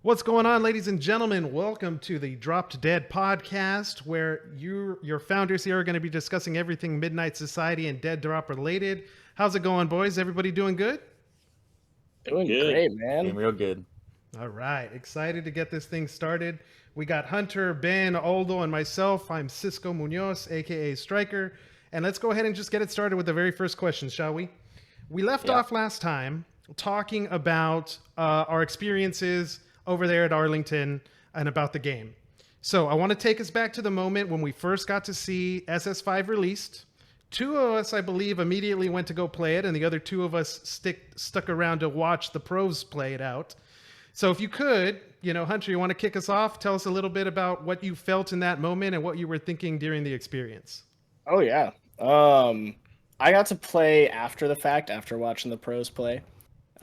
What's going on, ladies and gentlemen? Welcome to the DroppeDead podcast, where your founders here are going to be discussing everything Midnight Society and Dead Drop related. How's it going, boys? Everybody doing good? Doing Good. great, Doing man. real good. All right, excited to get this thing started. We got Hunter, Ben, Aldo, and myself. I'm Cisco Munoz, aka Striker. And let's go ahead and just get it started with the very first question, shall we? We left Yeah. off last time talking about our experiences over there at Arlington and about the game. So I want to take us back to the moment when we first got to see SS5 released. Two of us, I believe, immediately went to go play it, and the other two of us stuck around to watch the pros play it out. So if you could, Hunter, you want to kick us off? Tell us a little bit about what you felt in that moment and what you were thinking during the experience. Oh yeah. I got to play after the fact, after watching the pros play.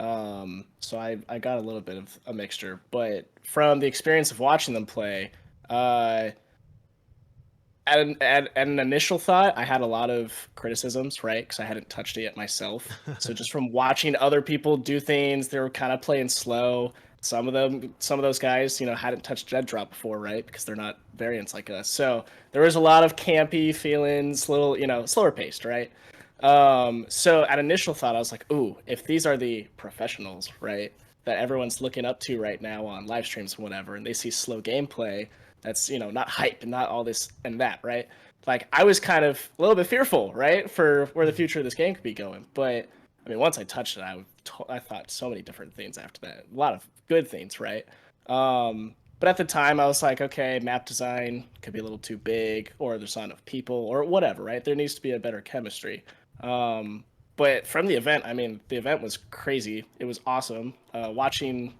So I got a little bit of a mixture, but from the experience of watching them play, at an initial thought, I had a lot of criticisms, right? Because I hadn't touched it yet myself. So just from watching other people do things, they were kind of playing slow. Some of those guys, hadn't touched Deadrop before, right? Because they're not variants like us. So there was a lot of campy feelings, little, slower paced, right? So at initial thought, I was like, ooh, if these are the professionals, right, that everyone's looking up to right now on live streams and whatever, and they see slow gameplay, that's not hype and not all this and that, right? Like I was kind of a little bit fearful, right, for where the future of this game could be going. But I mean, once I touched it, I thought so many different things after that. A lot of good things, right? But at the time, I was like, okay, map design could be a little too big, or there's not enough people, or whatever, right? There needs to be a better chemistry. But from the event, I mean, the event was crazy. It was awesome. Watching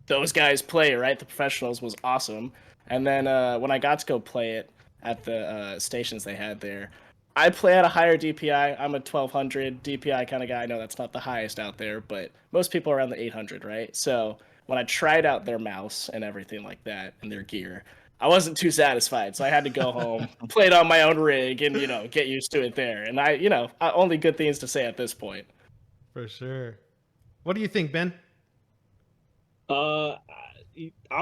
those guys play, right, the professionals, was awesome. And then when I got to go play it at the stations they had there, I play at a higher DPI. I'm a 1200 DPI kind of guy. I know that's not the highest out there, but most people are around the 800, right? So when I tried out their mouse and everything like that and their gear, I wasn't too satisfied. So I had to go home, play it on my own rig, and get used to it there. And only good things to say at this point. For sure. What do you think, Ben? I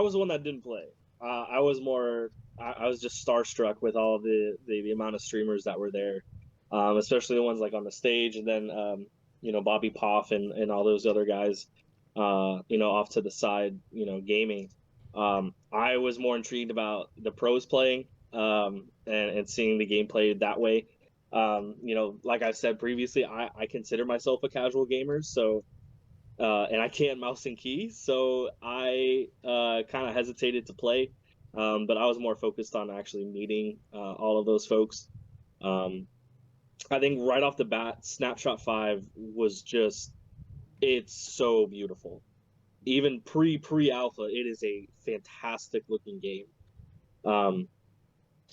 was the one that didn't play. I was more. I was just starstruck with all the amount of streamers that were there, especially the ones like on the stage, and then Bobby Poff and all those other guys, off to the side, gaming. I was more intrigued about the pros playing, and seeing the game played that way. Like I said previously, I consider myself a casual gamer, so and I can't mouse and key, so I kind of hesitated to play. But I was more focused on actually meeting all of those folks. Um, I think right off the bat, Snapshot 5 was just, it's so beautiful. Even pre alpha, it is a fantastic looking game. Um,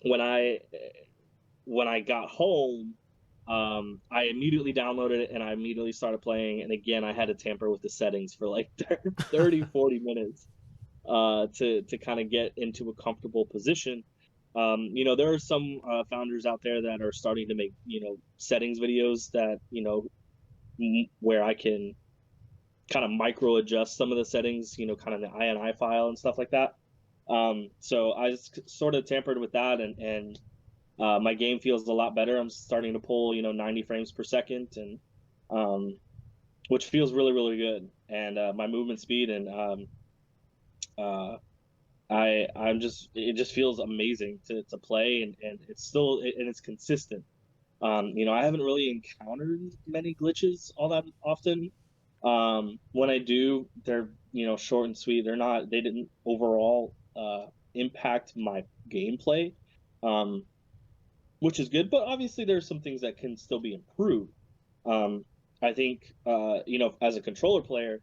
when I when I got home, I immediately downloaded it and I immediately started playing. And again, I had to tamper with the settings for like 30, 40 minutes to kind of get into a comfortable position. There are some founders out there that are starting to make, settings videos that, where I can kind of micro adjust some of the settings, kind of the INI file and stuff like that. So I sort of tampered with that, and my game feels a lot better. I'm starting to pull, 90 frames per second, and which feels really, really good. And my movement speed and it just feels amazing to play, and it's consistent. I haven't really encountered many glitches all that often. When I do, they're short and sweet. They didn't overall impact my gameplay. Um, which is good. But obviously, there's some things that can still be improved. I think, as a controller player,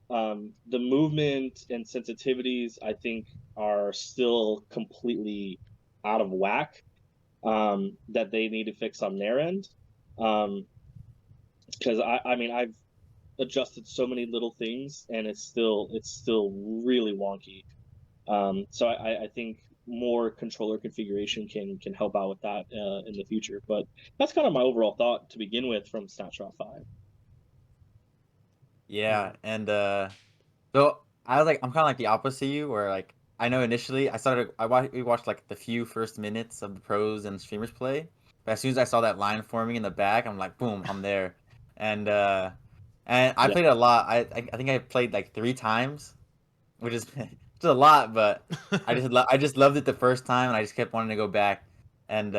the movement and sensitivities, I think, are still completely out of whack. That they need to fix on their end. Because I mean, I've adjusted so many little things, and it's still really wonky. So I think more controller configuration can help out with that in the future. But that's kind of my overall thought to begin with from Snapshot 5. Yeah. Yeah, Mhm. and so I'm kind of like the opposite of you, where like I know initially we watched like the few first minutes of the pros and streamers play, but as soon as I saw that line forming in the back, I'm like, boom, I'm there, and I Yeah. played a lot. I think I played like 3 times, which is it's a lot, but I just loved it the first time, and I just kept wanting to go back, and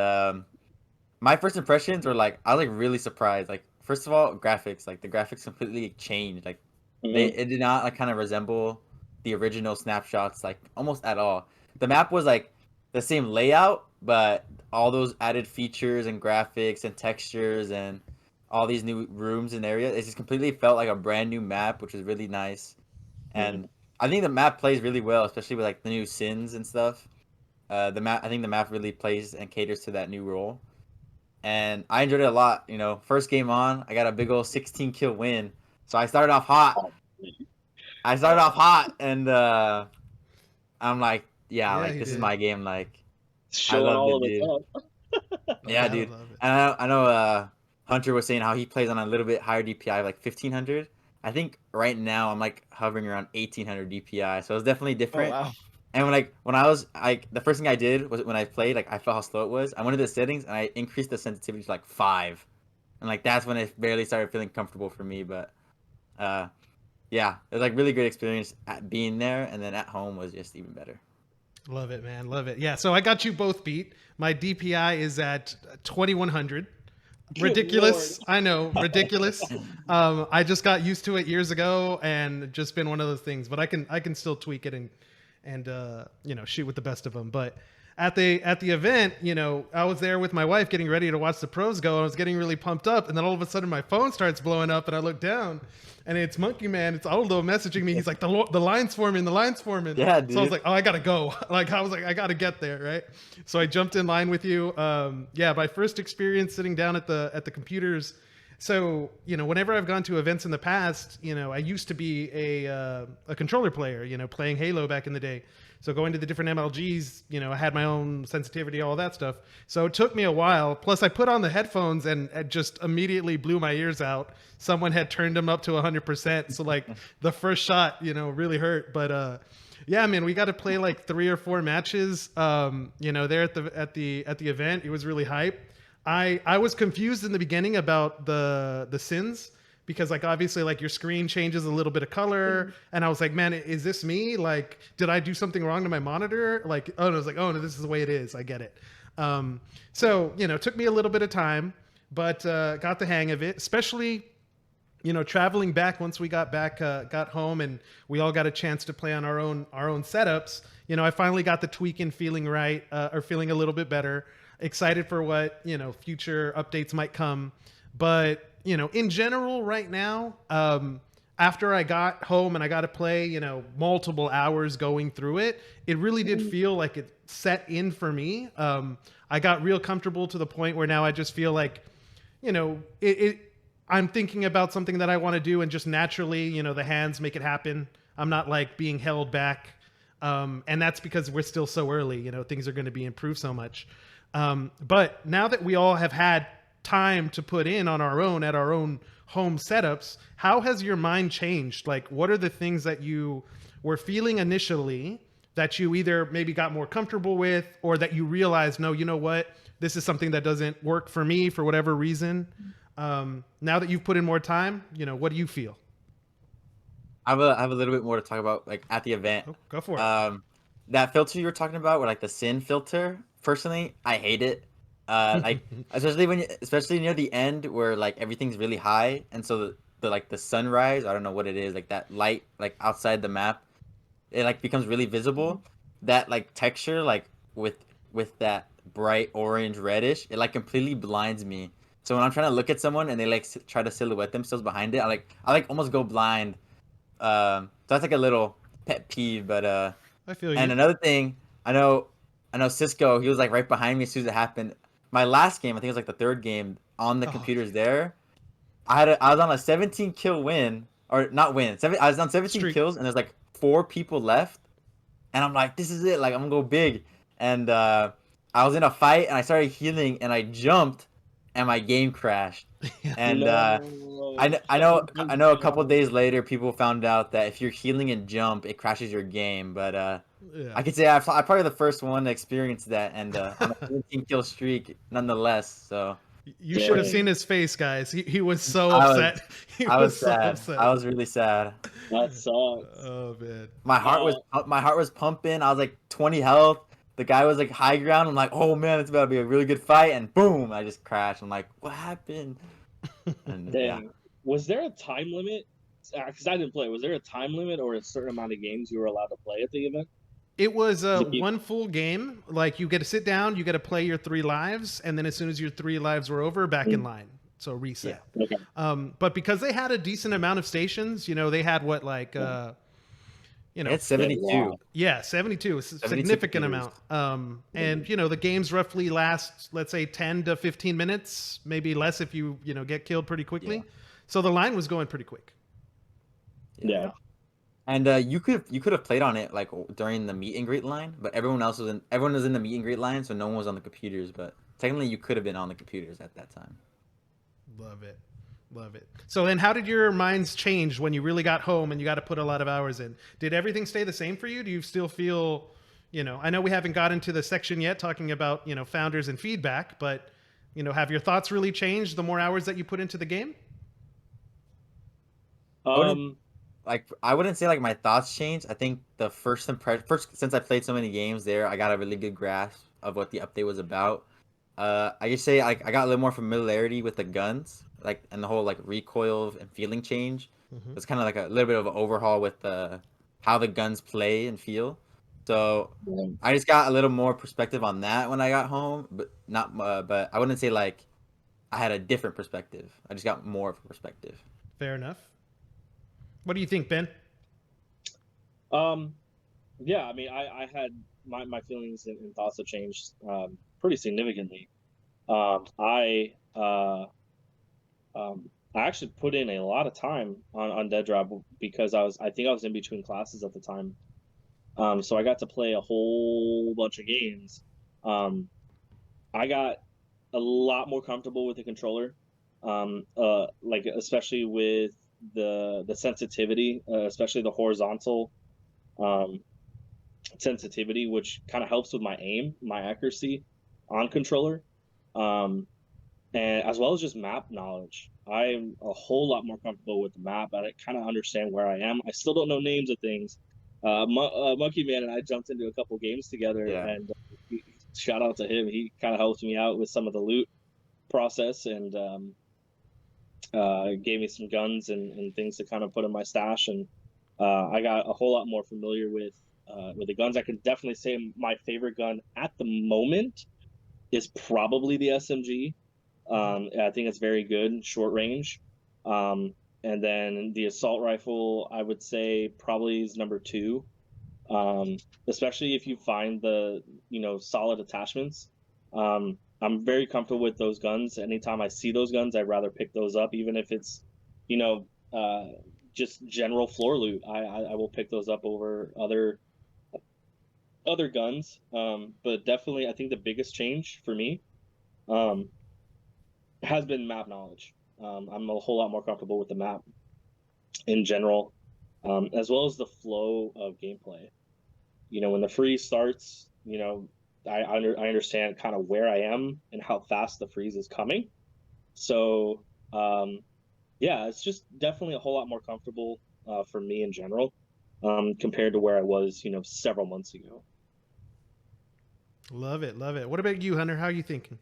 my first impressions were like I was like really surprised. Like first of all, graphics, like the graphics completely changed. Like Hmm. it did not like kind of resemble the original snapshots like almost at all. The map was like the same layout, but all those added features and graphics and textures and all these new rooms and areas, it just completely felt like a brand new map, which was really nice. Hmm. And I think the map plays really well, especially with like the new sins and stuff. I think the map really plays and caters to that new role, and I enjoyed it a lot. You know, first game on, I got a big old 16 kill win, so I started off hot. Oh, And I'm like, yeah, Yeah, like he this is did. my game. Like I showing loved all it, of its dude. up. No, Yeah, gotta dude. love it. And I know Hunter was saying how he plays on a little bit higher DPI, like 1500. I think right now I'm like hovering around 1800 DPI, so it's definitely Oh different. wow. And when I was like the first thing I did was when I played, like I felt how slow it was. I went to the settings and I increased the sensitivity to like 5, and like that's when it barely started feeling comfortable for me. But uh, yeah, it was like really good experience at being there, and then at home was just even better. Love it, man. Love it. Yeah. So I got you both beat. My DPI is at 2100. Good Ridiculous. I know, ridiculous. I just got used to it years ago, and just been one of those things. But I can still tweak it and shoot with the best of them. But at the event, I was there with my wife getting ready to watch the pros go. And I was getting really pumped up, and then all of a sudden my phone starts blowing up, and I look down, and it's Monkey Man. It's Aldo messaging me. He's like, the line's forming, the line's forming. Yeah, So I was dude. like, oh, I gotta go. Like I was like, I gotta get there, right? So I jumped in line with you. Yeah, my first experience sitting down at the computers. So whenever I've gone to events in the past, I used to be a controller player, playing Halo back in the day. So going to the different MLGs, I had my own sensitivity, all that stuff. So it took me a while. Plus, I put on the headphones and it just immediately blew my ears out. Someone had turned them up to 100%. So like the first shot, really hurt. But yeah, man, we got to play like 3 or 4 matches. There at the event, it was really hype. I was confused in the beginning about the sins, because like obviously like your screen changes a little bit of color, and I was like, man, is this me? Like, did I do something wrong to my monitor? Like, oh no, I was like, oh no, this is the way it is. I get it. So it took me a little bit of time, but got the hang of it, especially traveling back once we got home, and we all got a chance to play on our own setups. I finally got the tweaking feeling right, or feeling a little bit better. Excited for what future updates might come, but in general, right now, after I got home and I got to play multiple hours going through it, it really did feel like it set in for me. I got real comfortable to the point where now I just feel like it I'm thinking about something that I want to do, and just naturally, the hands make it happen. I'm not like being held back. And that's because we're still so early, things are going to be improved so much. But now that we all have had time to put in on our own at our own home setups, how has your mind changed? Like, what are the things that you were feeling initially that you either maybe got more comfortable with, or that you realized, no, you know what, this is something that doesn't work for me for whatever reason? Now that you've put in more time, what do you feel? I have a little bit more to talk about like at the event. Oh, go for it. That filter you were talking about, with like the sin filter. Personally, I hate it. Like especially near the end where like everything's really high, and so the like the sunrise, I don't know what it is, like that light like outside the map, it like becomes really visible. That like texture, like with that bright orange reddish, it like completely blinds me. So when I'm trying to look at someone and they like try to silhouette themselves behind it, I like almost go blind. So that's like a little pet peeve. But I feel and you. another thing, I know Cisco, he was like right behind me as soon as it happened. My last game, I think it was like the third game on the Oh, computers there. I was on a 17 kill win, or not win. I was on 17 streak. kills, and there's like 4 people left, and I'm like, this is it. Like I'm gonna go big. And I was in a fight, and I started healing, and I jumped, and my game crashed. And No. I know a couple days later people found out that if you're healing and jump, it crashes your game. But Yeah. I could say I'm probably the first one to experience that, and on a 17 kill streak nonetheless. So You should have Dang. seen his face, guys. He was so I was upset. He I was so sad. upset. I was really sad. That sucks. Oh man. My heart was pumping. I was like 20 health. The guy was like high ground. I'm like, oh man, it's about to be a really good fight. And boom, I just crashed. I'm like, what happened? And yeah, Dang. Was there a time limit? Because I didn't play. Was there a time limit or a certain amount of games you were allowed to play at the event? It was Yep. one full game. Like you get to sit down, you get to play your 3 lives, and then as soon as your 3 lives were over, back in line. So reset. Okay. But because they had a decent amount of stations, they had what it's 72. Wow. yeah, 72, a 72 significant computers. amount. And the games roughly last, let's say 10 to 15 minutes, maybe less if you get killed pretty quickly. Yeah. So the line was going pretty quick. Yeah. And you could have played on it like during the meet and greet line, but everyone was in the meet and greet line, so no one was on the computers. But technically, you could have been on the computers at that time. Love it. Love it. So then how did your minds change when you really got home and you got to put a lot of hours in? Did everything stay the same for you? Do you still feel, I know we haven't got into the section yet talking about, founders and feedback, but, have your thoughts really changed the more hours that you put into the game? Like I wouldn't say like my thoughts changed. I think the first since I played so many games there, I got a really good grasp of what the update was about. I just say I got a little more familiarity with the guns, like and the whole like recoil and feeling change. Mhm. It's kind of like a little bit of an overhaul with how the guns play and feel. So I just got a little more perspective on that when I got home, but not. But I wouldn't say like I had a different perspective. I just got more of a perspective. Fair enough. What do you think, Ben? Yeah, I mean, I had my feelings and thoughts have changed pretty significantly. I actually put in a lot of time on Deadrop because I think I was in between classes at the time. So I got to play a whole bunch of games. I got a lot more comfortable with the controller, like especially with the sensitivity, especially the horizontal sensitivity, which kind of helps with my aim, my accuracy on controller, and as well as just map knowledge. I'm a whole lot more comfortable with the map. I kind of understand where I am. I still don't know names of things. Monkey Man and I jumped into a couple games together, Yeah. and shout out to him. He kind of helped me out with some of the loot process and gave me some guns and things to kind of put in my stash. And I got a whole lot more familiar with the guns. I can definitely say my favorite gun at the moment is probably the SMG. I think it's very good, short range. And then the assault rifle, I would say probably is number 2. Especially if you find the solid attachments. I'm very comfortable with those guns. Anytime I see those guns, I'd rather pick those up, even if it's just general floor loot. I will pick those up over other guns. But definitely, I think the biggest change for me has been map knowledge. I'm a whole lot more comfortable with the map in general, as well as the flow of gameplay. When the freeze starts, I understand kind of where I am and how fast the freeze is coming. So, yeah, it's just definitely a whole lot more comfortable for me in general compared to where I was, several months ago. Love it. Love it. What about you, Hunter? How are you thinking?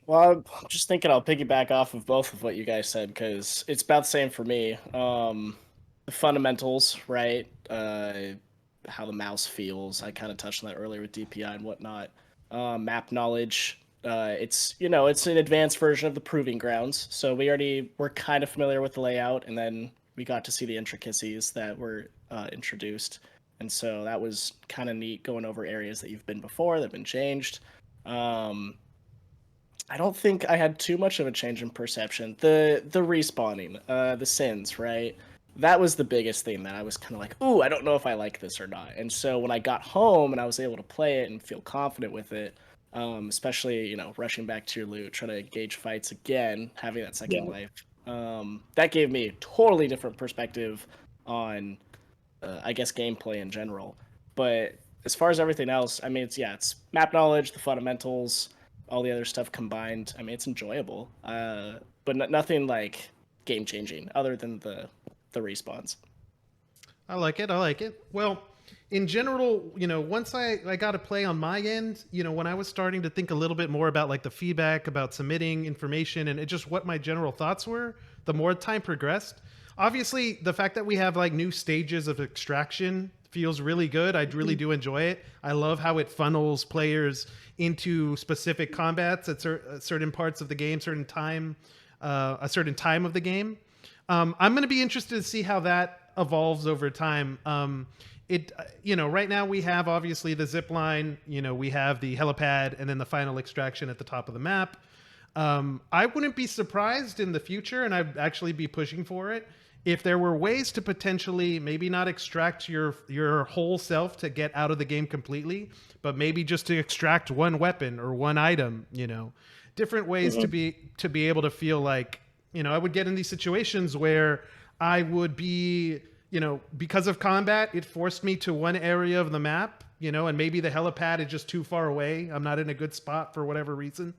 Well, I'm just thinking I'll piggyback off of both of what you guys said because it's about the same for me. The fundamentals, right? How the mouse feels. I kind of touched on that earlier with DPI and whatnot. Map knowledge. It's an advanced version of the proving grounds. So we're kind of familiar with the layout, and then we got to see the intricacies that were introduced. And so that was kind of neat going over areas that you've been before that have been changed. I don't think I had too much of a change in perception. The respawning, the sins, right? That was the biggest thing that I was kind of like, ooh, I don't know if I like this or not. And so when I got home and I was able to play it and feel confident with it, especially rushing back to your loot, trying to gauge fights again, having that second Yeah. life. That gave me a totally different perspective on, I guess, gameplay in general. But as far as everything else, I mean, it's map knowledge, the fundamentals, all the other stuff combined. I mean, it's enjoyable, but nothing like game changing other than the respawns. I like it. I like it. Well, in general, once I got to play on my end, when I was starting to think a little bit more about like the feedback about submitting information and just what my general thoughts were, the more time progressed. Obviously, the fact that we have like new stages of extraction feels really good. I really do enjoy it. I love how it funnels players into specific combats at certain parts of the game, a certain time of the game. I'm going to be interested to see how that evolves over time. Right now we have obviously the zip line, we have the helipad and then the final extraction at the top of the map. I wouldn't be surprised in the future, and I'd actually be pushing for it, if there were ways to potentially maybe not extract your whole self to get out of the game completely, but maybe just to extract one weapon or one item, different ways to be able to feel like, I would get in these situations where I would be, because of combat, it forced me to one area of the map, and maybe the helipad is just too far away. I'm not in a good spot for whatever reason.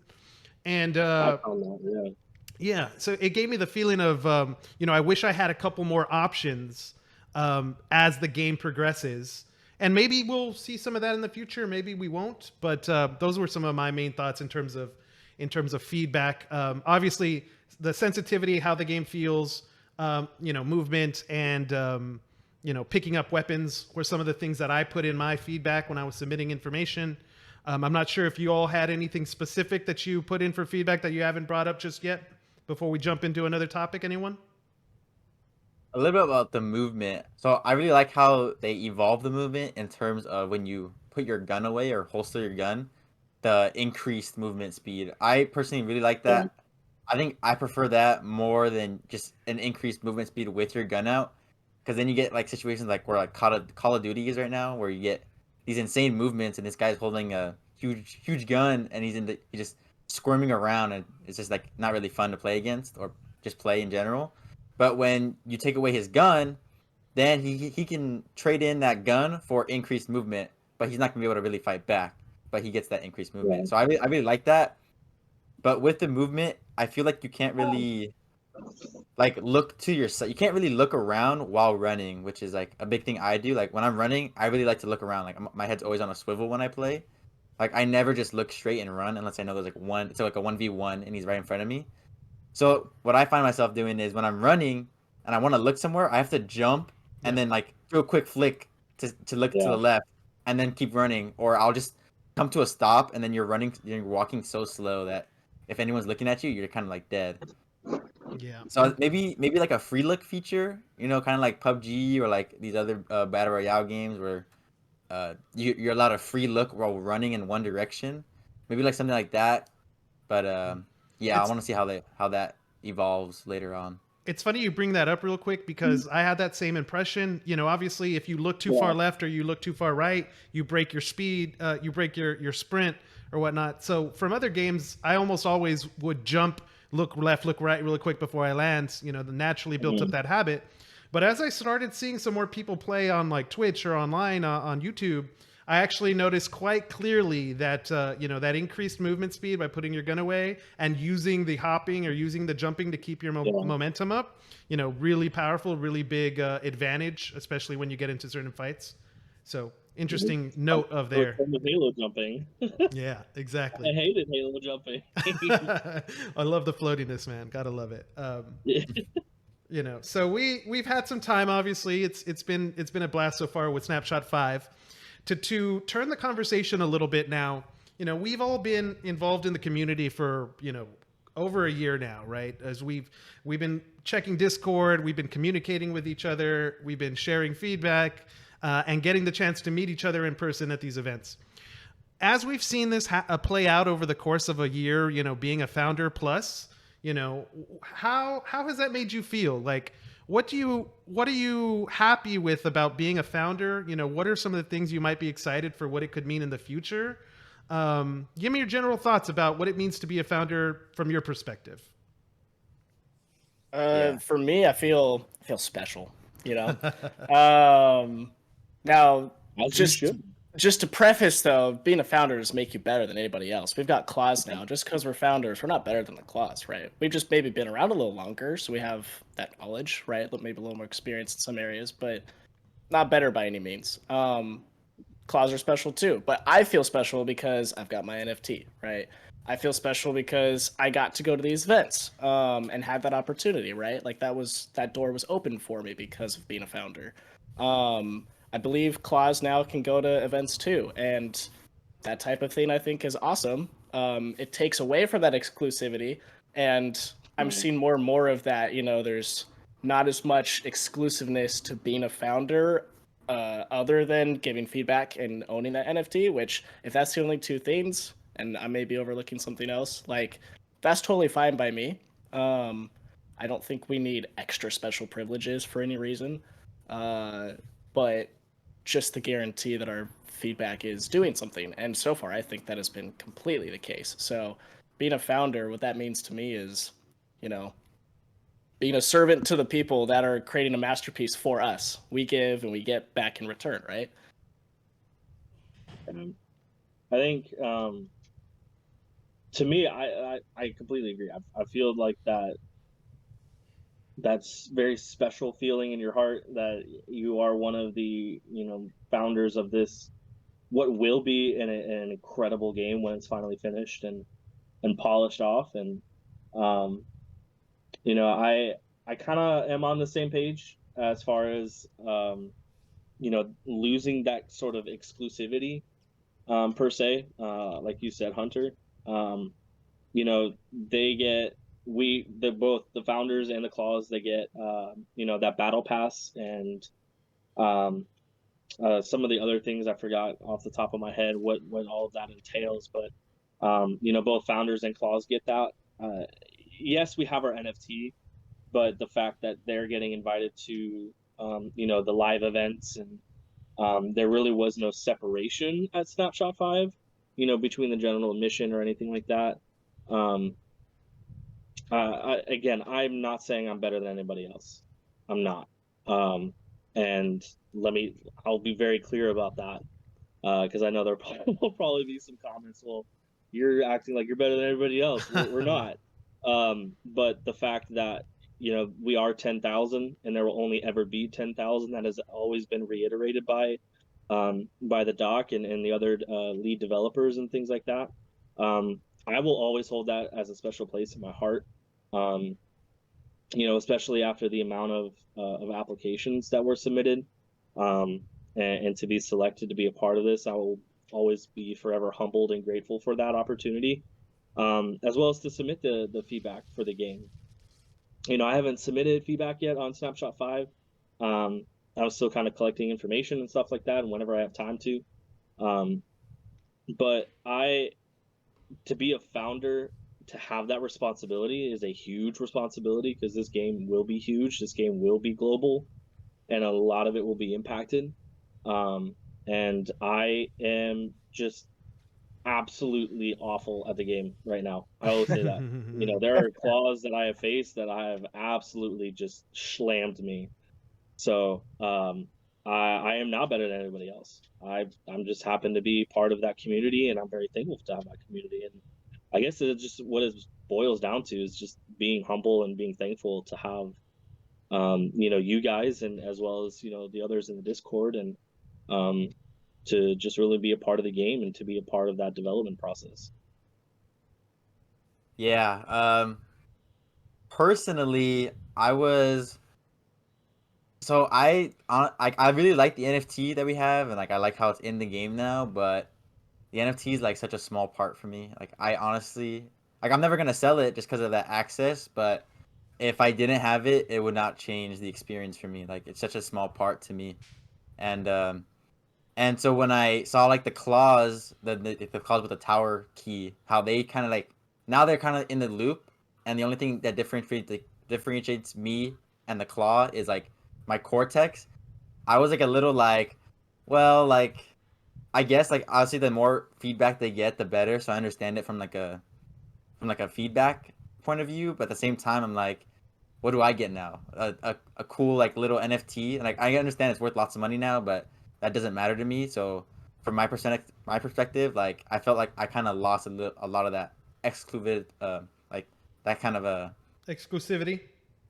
And I found that, yeah, so it gave me the feeling of, I wish I had a couple more options as the game progresses. And maybe we'll see some of that in the future. Maybe we won't. But those were some of my main thoughts in terms of feedback. Obviously, the sensitivity, how the game feels, movement, and picking up weapons were some of the things that I put in my feedback when I was submitting information. I'm not sure if you all had anything specific that you put in for feedback that you haven't brought up just yet before we jump into another topic. Anyone? A little bit about the movement. So I really like how they evolve the movement in terms of when you put your gun away or holster your gun, the increased movement speed. I personally really like that. I think I prefer that more than just an increased movement speed with your gun out, because then you get like situations like where like Call of Duty is right now, where you get these insane movements and this guy's holding a huge gun and he's just squirming around, and it's just like not really fun to play against or just play in general. But when you take away his gun, then he can trade in that gun for increased movement, but he's not gonna be able to really fight back. But he gets that increased movement. Yeah. So I really like that. But with the movement, I feel like you can't really like look to your side. You can't really look around while running, which is like a big thing I do. Like when I'm running, I really like to look around. Like my head's always on a swivel when I play. Like I never just look straight and run unless I know there's it's like a 1v1 and he's right in front of me. So what I find myself doing is when I'm running and I want to look somewhere, I have to jump and then like do a quick flick to look to the left and then keep running, or I'll just come to a stop and then you're walking so slow that if anyone's looking at you, you're kind of like dead. Yeah. So maybe like a free look feature, kind of like PUBG or like these other battle royale games where you're allowed a free look while running in one direction. Maybe like something like that. But I want to see how that evolves later on. It's funny you bring that up real quick, because I had that same impression. Obviously, if you look too far left or you look too far right, you break your speed, you break your sprint or whatnot. So from other games, I almost always would jump, look left, look right really quick before I land. Naturally built up that habit. But as I started seeing some more people play on like Twitch or online on YouTube, I actually noticed quite clearly that that increased movement speed by putting your gun away and using the hopping or using the jumping to keep your momentum up, really powerful, really big advantage, especially when you get into certain fights. So interesting note of there. The Halo jumping. Yeah, exactly. I hated Halo jumping. I love the floatiness, man. Gotta love it. So we've had some time. Obviously, it's been a blast so far with Snapshot 5. To turn the conversation a little bit now, we've all been involved in the community for, over a year now, right? As we've been checking Discord, we've been communicating with each other, we've been sharing feedback, and getting the chance to meet each other in person at these events. As we've seen this play out over the course of a year, being a founder plus, how has that made you feel? Like, what are you happy with about being a founder? What are some of the things you might be excited for what it could mean in the future? Give me your general thoughts about what it means to be a founder from your perspective. Yeah. For me, I feel special. You know. Now, As you just should. just to preface though, being a founder does make you better than anybody else. We've got claws now. Just because we're founders, we're not better than the claws, right? We've just maybe been around a little longer, so we have that knowledge, right? Maybe a little more experience in some areas, but not better by any means. Claws are special too, but I feel special because I've got my NFT, right? I feel special because I got to go to these events and had that opportunity, right? Like that door was open for me because of being a founder. I believe Claws now can go to events too, and that type of thing I think is awesome. It takes away from that exclusivity, and I'm Right. seeing more and more of that. You know, there's not as much exclusiveness to being a founder other than giving feedback and owning that NFT, which if that's the only two things, and I may be overlooking something else, like that's totally fine by me. Um, I don't think we need extra special privileges for any reason, but just the guarantee that our feedback is doing something. And so far, I think that has been completely the case. So, being a founder, what that means to me is, you know, being a servant to the people that are creating a masterpiece for us. We give and we get back in return, right? I think to me, I completely agree. I feel like that's very special feeling in your heart that you are one of the founders of this, what will be an incredible game when it's finally finished and polished off. And um, I kind of am on the same page as far as losing that sort of exclusivity per se. Like you said, Hunter. Um, they get both the founders and the claws, they get that battle pass and um some of the other things I forgot off the top of my head what all of that entails, but both founders and claws get that. Yes, we have our NFT, but the fact that they're getting invited to the live events, and there really was no separation at Snapshot 5, between the general admission or anything like that. um again, I'm not saying I'm better than anybody else. I'm not. Um, and I'll be very clear about that, because I know there will probably be some comments. Well, you're acting like you're better than everybody else. We're not. But the fact that we are 10,000, and there will only ever be 10,000. That has always been reiterated by the doc and the other lead developers and things like that. I will always hold that as a special place in my heart. Um, especially after the amount of applications that were submitted, and to be selected to be a part of this, I will always be forever humbled and grateful for that opportunity, as well as to submit the feedback for the game. I haven't submitted feedback yet on Snapshot 5. I was still kind of collecting information and stuff like that, and whenever I have time to. Um, but to be a founder, to have that responsibility is a huge responsibility, because this game will be huge. This game will be global, and a lot of it will be impacted. And I am just absolutely awful at the game right now. I will say that. There are claws that I have faced that I have absolutely just slammed me. So I am not better than anybody else. I'm just happen to be part of that community, and I'm very thankful to have that community. And I guess it's just what it boils down to is just being humble and being thankful to have you guys, and as well as the others in the Discord, and um, to just really be a part of the game and to be a part of that development process. Yeah. Personally, I was so I really like the NFT that we have, and like I like how it's in the game now, but the NFT is like such a small part for me. Like I honestly, like I'm never gonna sell it just because of that access, but if I didn't have it, it would not change the experience for me. Like it's such a small part to me, and so when I saw like the claws, the claws with the tower key, how they kind of like now they're kind of in the loop, and the only thing that differentiates me and the claw is like my cortex. I was like a little like, well, like I guess like obviously the more feedback they get, the better. So I understand it from like a feedback point of view, but at the same time, I'm like, what do I get now? A cool like little NFT, and like I understand it's worth lots of money now, but that doesn't matter to me. So from my perspective, like I felt like I kind of lost a lot of that exclusive, like that kind of a Exclusivity.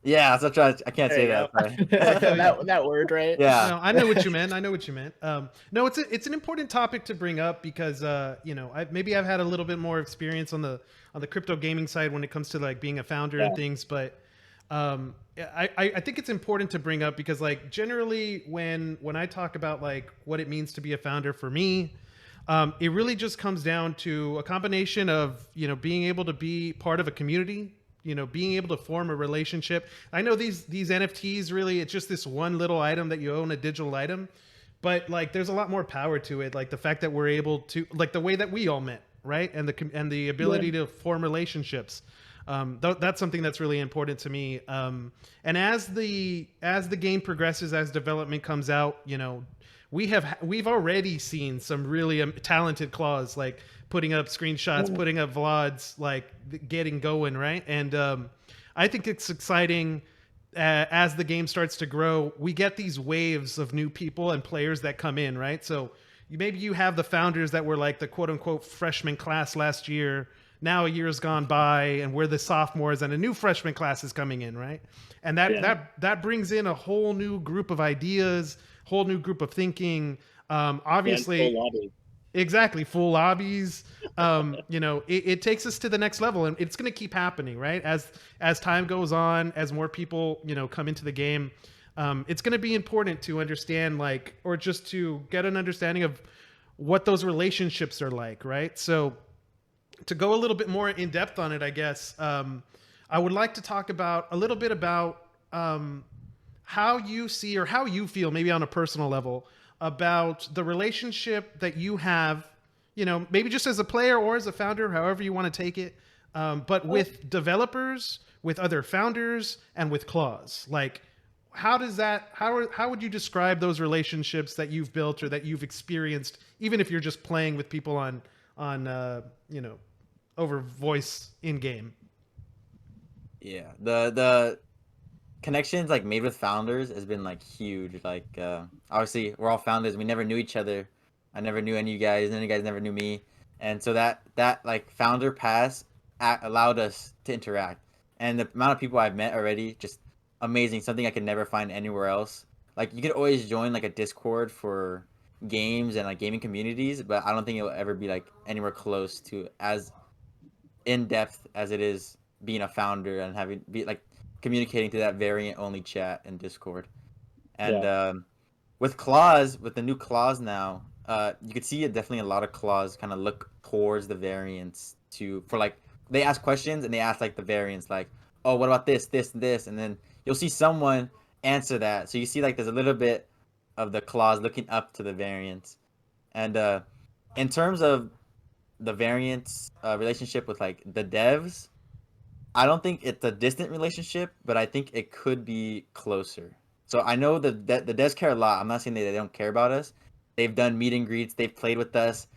yeah. So I can't There say you that. go. Sorry. that word, right? Yeah. No, I know what you meant. I know what you meant. No, it's an important topic to bring up because maybe I've had a little bit more experience on the crypto gaming side when it comes to like being a founder and things, but I think it's important to bring up because like generally when I talk about like what it means to be a founder for me, it really just comes down to a combination of being able to be part of a community, being able to form a relationship. I know these NFTs really, it's just this one little item that you own, a digital item, but like there's a lot more power to it. Like the fact that we're able to, like the way that we all met, right, and the ability to form relationships. That's something that's really important to me. And as the game progresses, as development comes out, we've already seen some really talented claws like putting up screenshots, putting up VODs, like getting going, right? And I think it's exciting as the game starts to grow. We get these waves of new people and players that come in, right? So maybe you have the founders that were like the quote unquote freshman class last year. Now a year's gone by and we're the sophomores and a new freshman class is coming in, right? And that brings in a whole new group of ideas, whole new group of thinking. Obviously, full lobby. Exactly, full lobbies. It takes us to the next level, and it's going to keep happening, right? As time goes on, as more people come into the game, it's going to be important to understand, like, or just to get an understanding of what those relationships are like, right? So, to go a little bit more in depth on it, I guess I would like to talk about a little bit about how you see or how you feel, maybe on a personal level, about the relationship that you have, maybe just as a player or as a founder, however you want to take it, but with developers, with other founders, and with claws. Like, how would you describe those relationships that you've built or that you've experienced, even if you're just playing with people on over voice in game? Yeah, the connections like made with founders has been like huge. Like obviously we're all founders. We never knew each other. I never knew any of you guys. Any of you guys never knew me. And so that like founder pass allowed us to interact. And the amount of people I've met already, just amazing. Something I could never find anywhere else. Like you could always join like a Discord for games and like gaming communities, but I don't think it'll ever be like anywhere close to as in depth as it is being a founder and having be like communicating through that variant only chat and Discord. And with claws, with the new claws now, you could see definitely a lot of claws kind of look towards the variants for like they ask questions and they ask like the variants like, oh, what about this, and then you'll see someone answer that. So you see like there's a little bit of the claws looking up to the variants. And in terms of the variants relationship with like the devs, I don't think it's a distant relationship, but I think it could be closer. So I know the devs care a lot. I'm not saying they don't care about us. They've done meet and greets. They've played with us.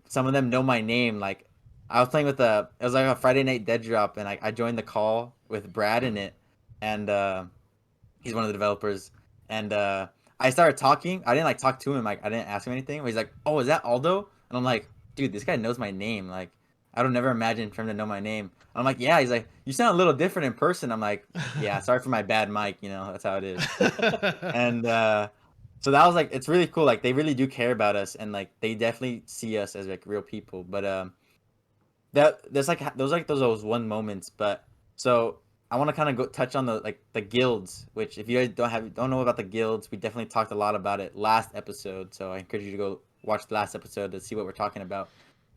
Some of them know my name. Like I was playing with it was like a Friday night Deadrop, and I joined the call with Brad in it, and he's one of the developers. And I started talking. I didn't like talk to him. Like I didn't ask him anything. But he's like, "Oh, is that Aldo?" And I'm like, "Dude, this guy knows my name. Like I don't never imagine for him to know my name." I'm like, "Yeah." He's like, "You sound a little different in person." I'm like, "Yeah, sorry for my bad mic. That's how it is." And so that was like, it's really cool. Like they really do care about us, and like they definitely see us as like real people. But there's like those one moments. But so I want to kind of go touch on the guilds, which if you guys don't know about the guilds, we definitely talked a lot about it last episode. So I encourage you to go watch the last episode to see what we're talking about.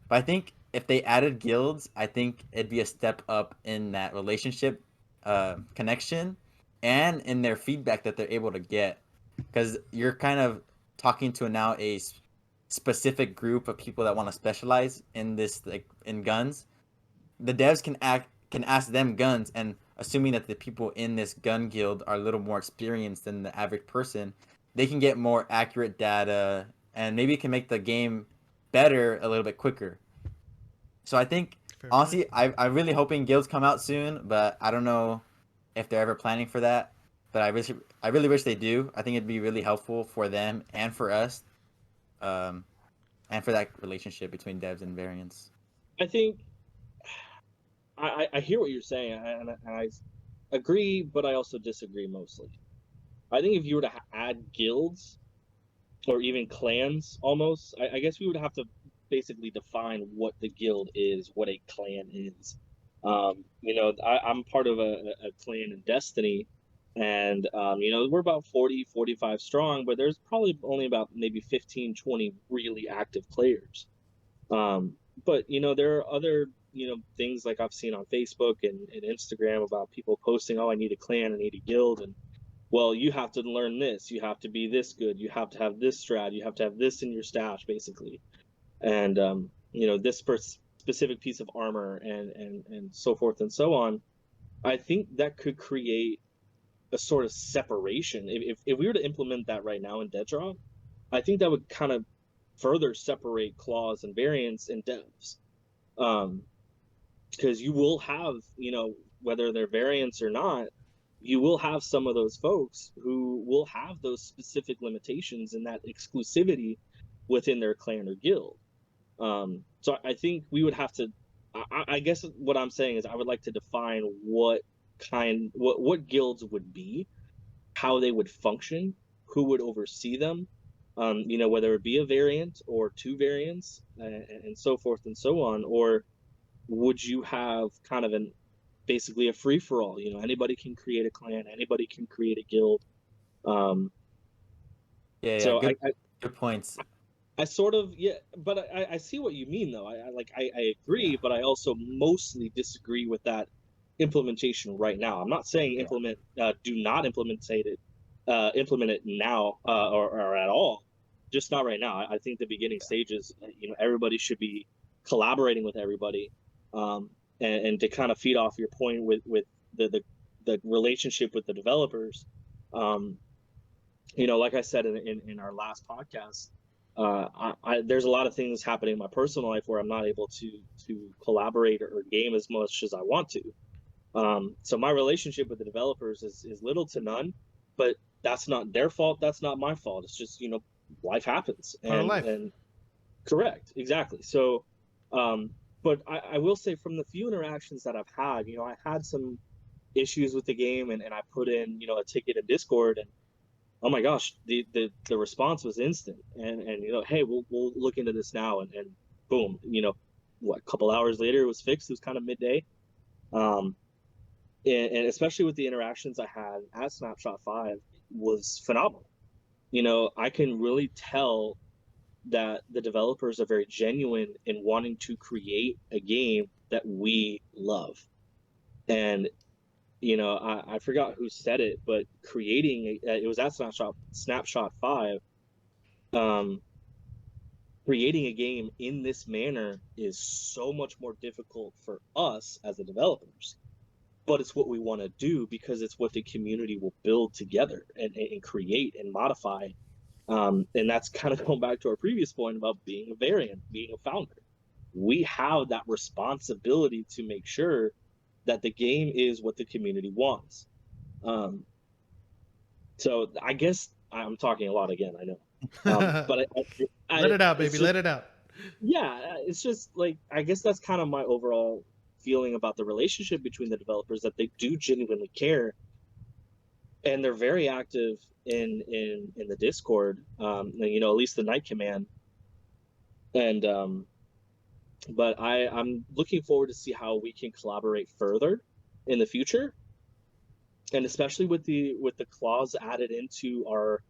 But I think if they added guilds, I think it'd be a step up in that relationship connection and in their feedback that they're able to get, because you're kind of talking to now a specific group of people that want to specialize in this, like in guns. The devs can ask them guns, and assuming that the people in this gun guild are a little more experienced than the average person, they can get more accurate data and maybe it can make the game better a little bit quicker. So I think Fair honestly, I'm really hoping guilds come out soon, but I don't know if they're ever planning for that. But I really wish they do. I think it'd be really helpful for them and for us, and for that relationship between devs and variants. I think I hear what you're saying, and I agree, but I also disagree mostly. I think if you were to add guilds or even clans, almost, I guess we would have to basically define what the guild is, what a clan is. You know, I'm part of a clan in Destiny, and you know, we're about 40, 45 strong, but there's probably only about maybe 15, 20 really active players. But you know, there are other, you know, things like I've seen on Facebook and Instagram about people posting, oh, I need a clan, I need a guild, and well, you have to learn this, you have to be this good, you have to have this strat, you have to have this in your stash, basically, and you know, this specific piece of armor, and so forth and so on. I think that could create a sort of separation. If we were to implement that right now in Deadrop, I think that would kind of further separate claws and variants and devs. Because you will have, you know, whether they're variants or not, you will have some of those folks who will have those specific limitations and that exclusivity within their clan or guild. So I think we would have to, I guess what I'm saying is I would like to define what guilds would be, how they would function, who would oversee them, you know, whether it be a variant or two variants, and so forth and so on, or would you have kind of basically a free for all? You know, anybody can create a clan, anybody can create a guild. So Good points. I sort of, yeah, but I see what you mean though. I agree, but I also mostly disagree with that implementation right now. I'm not saying do not implement it now, or at all, just not right now. I think the beginning stages, you know, everybody should be collaborating with everybody, and to kind of feed off your point with the relationship with the developers. You know, like I said in our last podcast, there's a lot of things happening in my personal life where I'm not able to collaborate or game as much as I want to. So my relationship with the developers is little to none, but that's not their fault. That's not my fault. It's just, you know, life happens. Part of life. And correct, exactly. So, but I will say from the few interactions that I've had, you know, I had some issues with the game, and I put in, you know, a ticket in Discord, and oh my gosh, the response was instant, and you know, hey, we'll look into this now, and boom, you know, what, a couple hours later it was fixed. It was kind of midday. And especially with the interactions I had at Snapshot 5 was phenomenal. You know, I can really tell that the developers are very genuine in wanting to create a game that we love. And, you know, I forgot who said it, but creating, it was at Snapshot 5, creating a game in this manner is so much more difficult for us as the developers. But it's what we want to do because it's what the community will build together and create and modify. And that's kind of going back to our previous point about being a variant, being a founder. We have that responsibility to make sure that the game is what the community wants. So I guess I'm talking a lot again, I know. But let it out, baby. Just, let it out. Yeah, it's just like, I guess that's kind of my overall feeling about the relationship between the developers, that they do genuinely care, and they're very active in the Discord, you know, at least the Night Command. And but I'm looking forward to see how we can collaborate further in the future, and especially with the clause added into our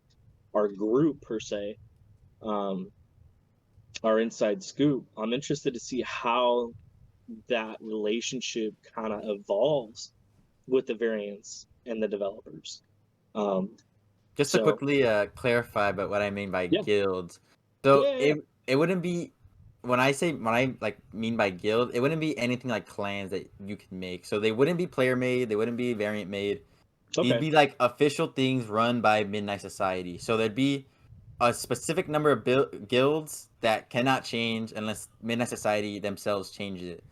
group per se, our inside scoop. I'm interested to see how that relationship kind of evolves with the variants and the developers. Just to quickly clarify about what I mean by guilds. So it wouldn't be, when I mean by guild, it wouldn't be anything like clans that you can make. So they wouldn't be player made, they wouldn't be variant made. Okay. They'd be like official things run by Midnight Society. So there'd be a specific number of guilds that cannot change unless Midnight Society themselves change it,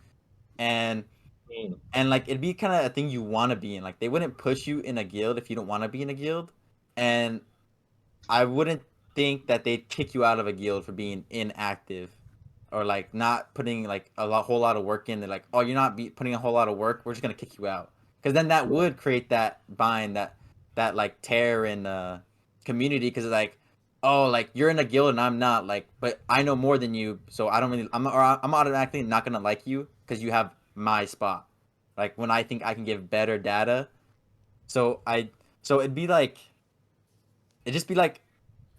and Mm. like it'd be kind of a thing you want to be in. Like they wouldn't push you in a guild if you don't want to be in a guild, and I wouldn't think that they'd kick you out of a guild for being inactive or like not putting like whole lot of work in. They're like, oh, you're not putting a whole lot of work. We're just gonna kick you out, because then that would create that bind, that like tear in community, because it's like, oh, like you're in a guild and I'm not, like, but I know more than you, so I don't really, I'm automatically not gonna like you because you have my spot. Like when I think I can give better data, so it'd be like, it'd just be like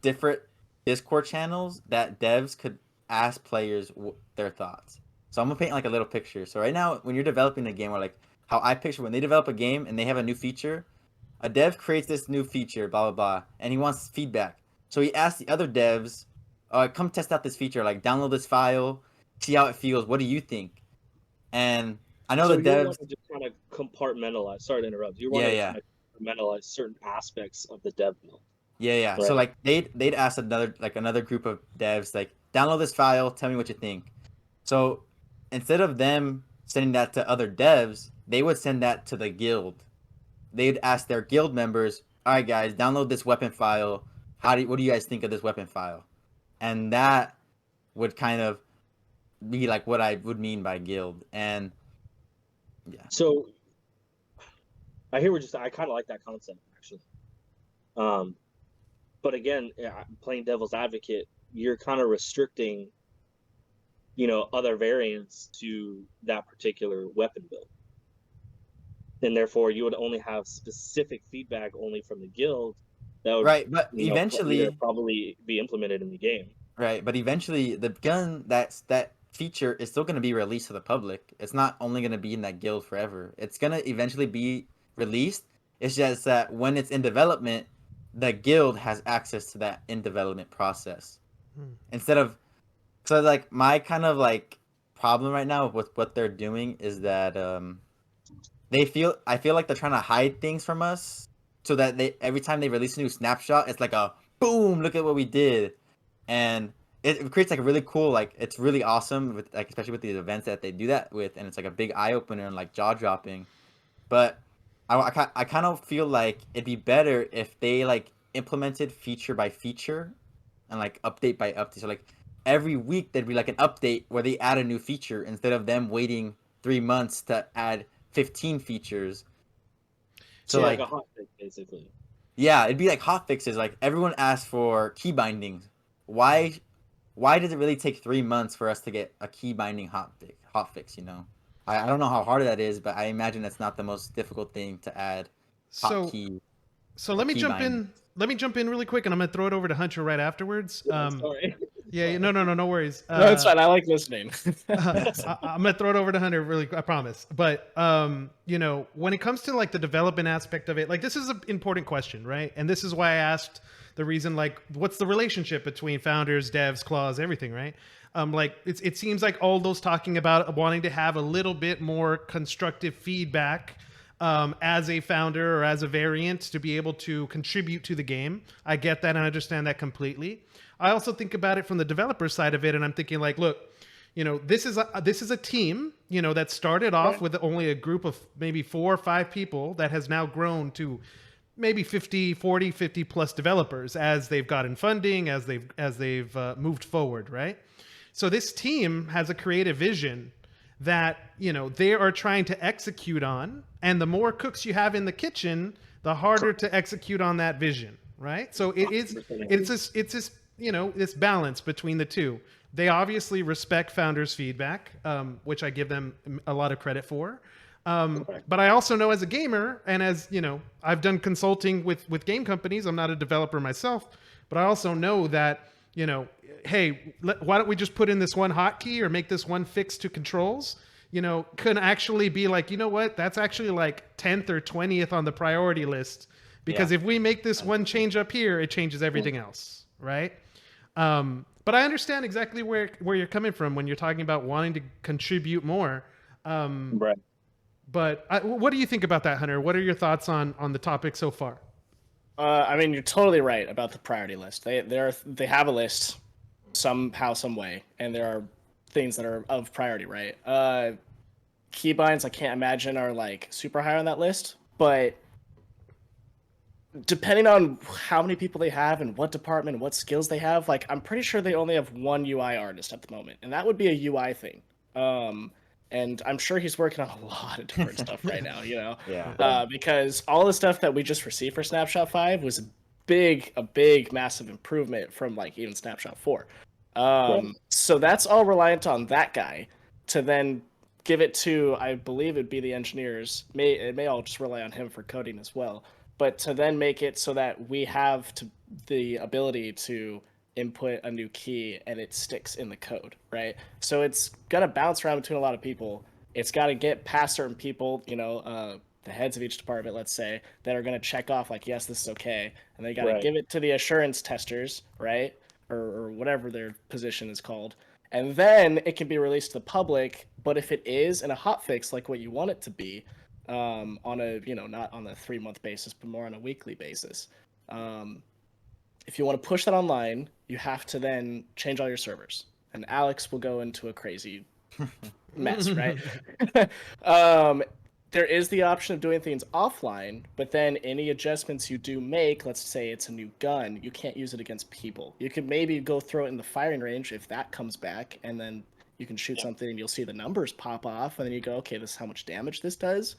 different Discord channels that devs could ask players their thoughts. So I'm gonna paint like a little picture. So right now, when you're developing a game, or like how I picture when they develop a game and they have a new feature, a dev creates this new feature, blah blah blah, and he wants feedback. So he asks the other devs, "Come test out this feature. Like download this file, see how it feels. What do you think?" And I know So the you devs. want to just kind of compartmentalize. Sorry to interrupt. You want Yeah, to yeah. kind of compartmentalize certain aspects of the dev build. Yeah. Right. So like they'd ask another group of devs, like, download this file, tell me what you think. So instead of them sending that to other devs, they would send that to the guild. They'd ask their guild members, all right guys, download this weapon file. What do you guys think of this weapon file? And that would kind of be like what I would mean by guild. And yeah. So I hear I kind of like that concept actually. But again, playing devil's advocate, you're kind of restricting, other variants to that particular weapon build. And therefore you would only have specific feedback only from the guild that would, Right, but eventually probably be implemented in the game. Right, but eventually the gun that feature is still going to be released to the public. It's not only going to be in that guild forever. It's going to eventually be released. It's just that when it's in development, the guild has access to that in development process. Instead of, so like my kind of like problem right now with what they're doing is that I feel like they're trying to hide things from us, so that every time they release a new snapshot, it's like a boom, look at what we did. And it creates like a really cool, like, it's really awesome with, like, especially with these events that they do that with, and it's like a big eye opener and like jaw dropping. But I kind of feel like it'd be better if they like implemented feature by feature and like update by update. So like every week there'd be like an update where they add a new feature instead of them waiting 3 months to add 15 features. So like a hotfix, basically. Yeah, it'd be like hotfixes. Like everyone asks for key bindings. Why does it really take 3 months for us to get a key binding hotfix? I don't know how hard that is, but I imagine that's not the most difficult thing to add. So let me jump in. Let me jump in really quick, and I'm gonna throw it over to Hunter right afterwards. Sorry. Yeah, no worries. No, it's fine. I like listening. I'm gonna throw it over to Hunter really, I promise. But when it comes to like the development aspect of it, like this is an important question, right? And this is why I asked the reason, like, what's the relationship between founders, devs, claws, everything, right? Like it seems like all those talking about wanting to have a little bit more constructive feedback as a founder or as a variant to be able to contribute to the game. I get that and I understand that completely. I also think about it from the developer side of it, and I'm thinking like, look, this is a team, that started off with only a group of maybe 4 or 5 people that has now grown to maybe 50 plus developers as they've gotten funding, as they've moved forward, right? So this team has a creative vision that they are trying to execute on, and the more cooks you have in the kitchen, the harder to execute on that vision, right? So it's this balance between the two. They obviously respect founders' feedback, which I give them a lot of credit for. But I also know as a gamer, and as I've done consulting with game companies. I'm not a developer myself, but I also know that hey, why don't we just put in this one hotkey or make this one fix to controls? Can actually be like, what? That's actually like 10th or 20th on the priority list, because if we make this one change up here, it changes everything else, right? But I understand exactly where you're coming from when you're talking about wanting to contribute more. Right. But what do you think about that, Hunter? What are your thoughts on the topic so far? I mean, you're totally right about the priority list. They have a list somehow, some way, and there are things that are of priority, right? Keybinds, I can't imagine are like super high on that list, but depending on how many people they have and what department and what skills they have, like I'm pretty sure they only have one UI artist at the moment, and that would be a UI thing. And I'm sure he's working on a lot of different stuff right now, you know, Yeah. because all the stuff that we just received for Snapshot 5 was a big, massive improvement from like even Snapshot 4. So that's all reliant on that guy to then give it to, I believe it'd be the engineers. It may all just rely on him for coding as well, but to then make it so that we have the ability to input a new key and it sticks in the code, right? So it's gonna bounce around between a lot of people. It's got to get past certain people, you know, the heads of each department, let's say, that are gonna check off like, yes, this is okay, and they got to give it to the assurance testers, right, or whatever their position is called, and then it can be released to the public. But if it is in a hotfix like what you want it to be, on a, you know, not on a 3-month basis, but more on a weekly basis. If you want to push that online, you have to then change all your servers, and Alex will go into a crazy mess, right? There is the option of doing things offline, but then any adjustments you do make, let's say it's a new gun, you can't use it against people. You could maybe go throw it in the firing range if that comes back, and then you can shoot something and you'll see the numbers pop off, and then you go, okay, this is how much damage this does.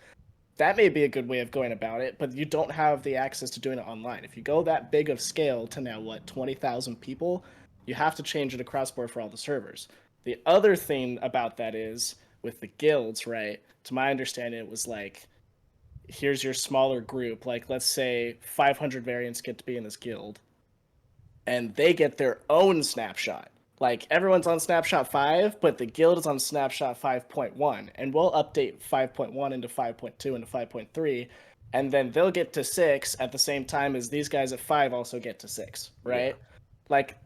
That may be a good way of going about it, but you don't have the access to doing it online. If you go that big of scale to now, 20,000 people, you have to change it across board for all the servers. The other thing about that is, with the guilds, right, to my understanding, it was like, here's your smaller group, like let's say 500 variants get to be in this guild, and they get their own snapshot. Like everyone's on Snapshot 5, but the guild is on Snapshot 5.1, and we'll update 5.1 into 5.2 into 5.3, and then they'll get to 6 at the same time as these guys at 5 also get to 6, right? Yeah. Like,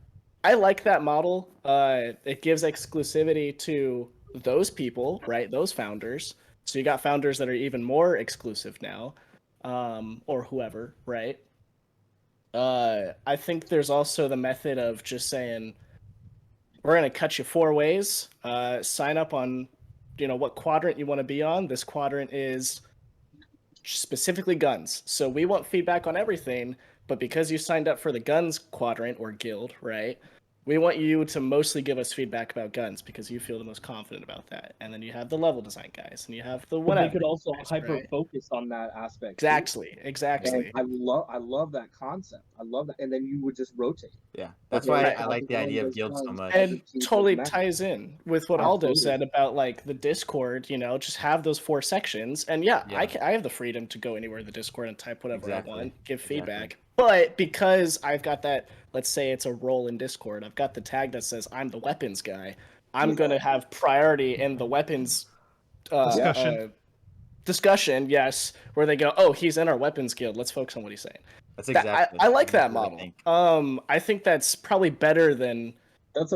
I like that model. It gives exclusivity to those people, right? Those founders. So you got founders that are even more exclusive now, or whoever, right? I think there's also the method of just saying, we're going to cut you 4 ways. Sign up on, you know, what quadrant you want to be on. This quadrant is specifically guns. So we want feedback on everything, but because you signed up for the guns quadrant or guild, right, we want you to mostly give us feedback about guns because you feel the most confident about that. And then you have the level design guys, and you have the whatever. But they could also guys, hyper right? focus on that aspect. Exactly. And I love that concept. I love that. And then you would just rotate. Yeah, that's why I like the idea of guilds so much. And totally ties in with what Aldo said about like the Discord, you know, just have those 4 sections. And yeah. I have the freedom to go anywhere in the Discord and type whatever I want, give feedback. But because I've got that, let's say it's a role in Discord, I've got the tag that says I'm the weapons guy, I'm going to have priority in the weapons discussion, yes, where they go, oh, he's in our weapons guild, let's focus on what he's saying. That's exactly. I like that model. I think that's probably better than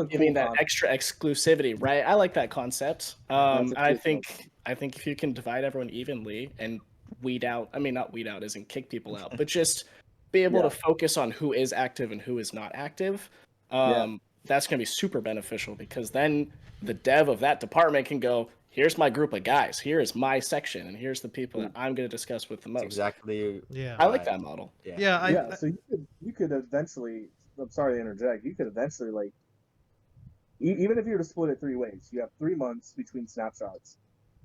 giving that extra exclusivity, right? I like that concept. I think if you can divide everyone evenly and weed out, I mean, not weed out isn't kick people out, but just be able to focus on who is active and who is not active, that's going to be super beneficial, because then the dev of that department can go, here's my group of guys, here is my section, and here's the people that I'm going to discuss with the most. Exactly. Yeah. I like that model. Yeah. So you could eventually, I'm sorry to interject, you could eventually, like, even if you were to split it 3 ways, you have 3 months between snapshots.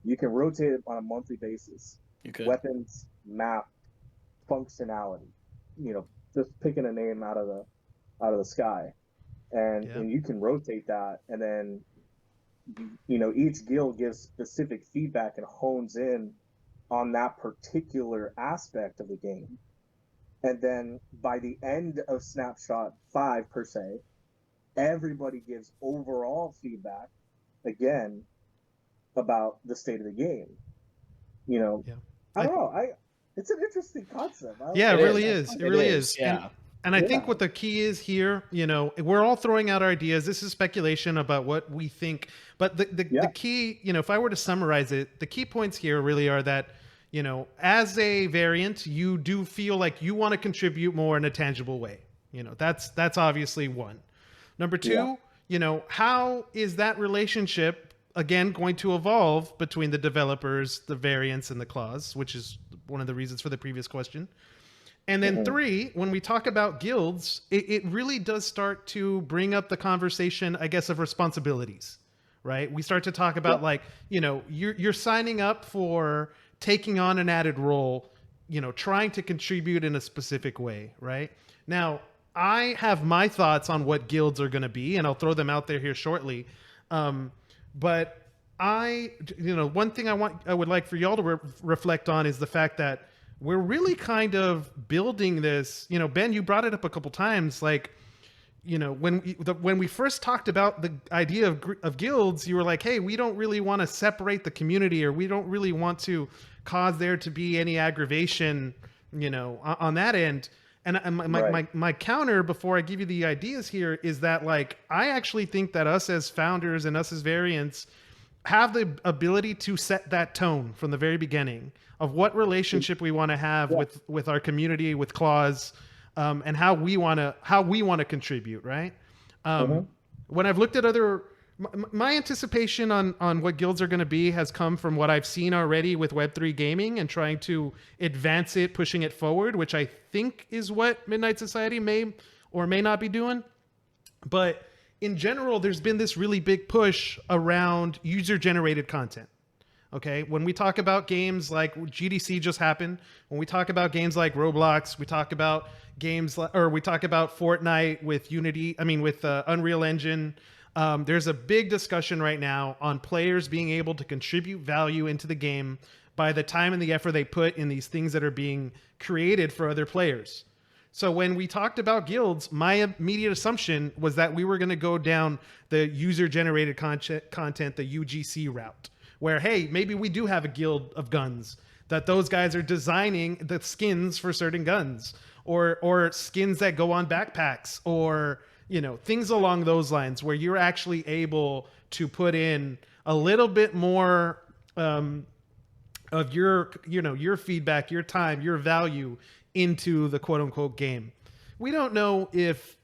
You can rotate it on a monthly basis. You could. Weapons, map, functionality. You know, just picking a name out of the sky, and you can rotate that, and then you know, each guild gives specific feedback and hones in on that particular aspect of the game, and then by the end of Snapshot 5 per se, everybody gives overall feedback again about the state of the game. You know, I don't know. It's an interesting concept. It really is. It really is. Yeah. And I think what the key is here, you know, we're all throwing out our ideas. This is speculation about what we think. But the key, you know, if I were to summarize it, the key points here really are that as a variant, you do feel like you want to contribute more in a tangible way. That's obviously one. Number two, how is that relationship again going to evolve between the developers, the variants, and the claws, which is one of the reasons for the previous question. And then three, when we talk about guilds, it really does start to bring up the conversation, I guess, of responsibilities, right? We start to talk about you're signing up for taking on an added role, trying to contribute in a specific way, right? Now, I have my thoughts on what guilds are going to be, and I'll throw them out there here shortly. But one thing I would like for y'all to reflect on is the fact that we're really kind of building this. Ben, you brought it up a couple times, like, when we first talked about the idea of guilds, you were like, hey, we don't really want to separate the community, or we don't really want to cause there to be any aggravation, on that end. And my counter before I give you the ideas here is that, like, I actually think that us as founders and us as variants have the ability to set that tone from the very beginning of what relationship we want to have with our community, with claws, and how we want to contribute, right? When I've looked at my anticipation on what guilds are going to be has come from what I've seen already with Web3 gaming and trying to advance it, pushing it forward, which I think is what Midnight Society may or may not be doing. But in general, there's been this really big push around user-generated content. Okay, when we talk about games like GDC just happened, when we talk about games like Roblox, we talk about we talk about Fortnite with Unreal Engine. There's a big discussion right now on players being able to contribute value into the game by the time and the effort they put in these things that are being created for other players. So when we talked about guilds, my immediate assumption was that we were going to go down the user-generated content, the UGC route, where, hey, maybe we do have a guild of guns, that those guys are designing the skins for certain guns, or skins that go on backpacks, or things along those lines, where you're actually able to put in a little bit more of your feedback, your time, your value into the quote unquote game. We don't know if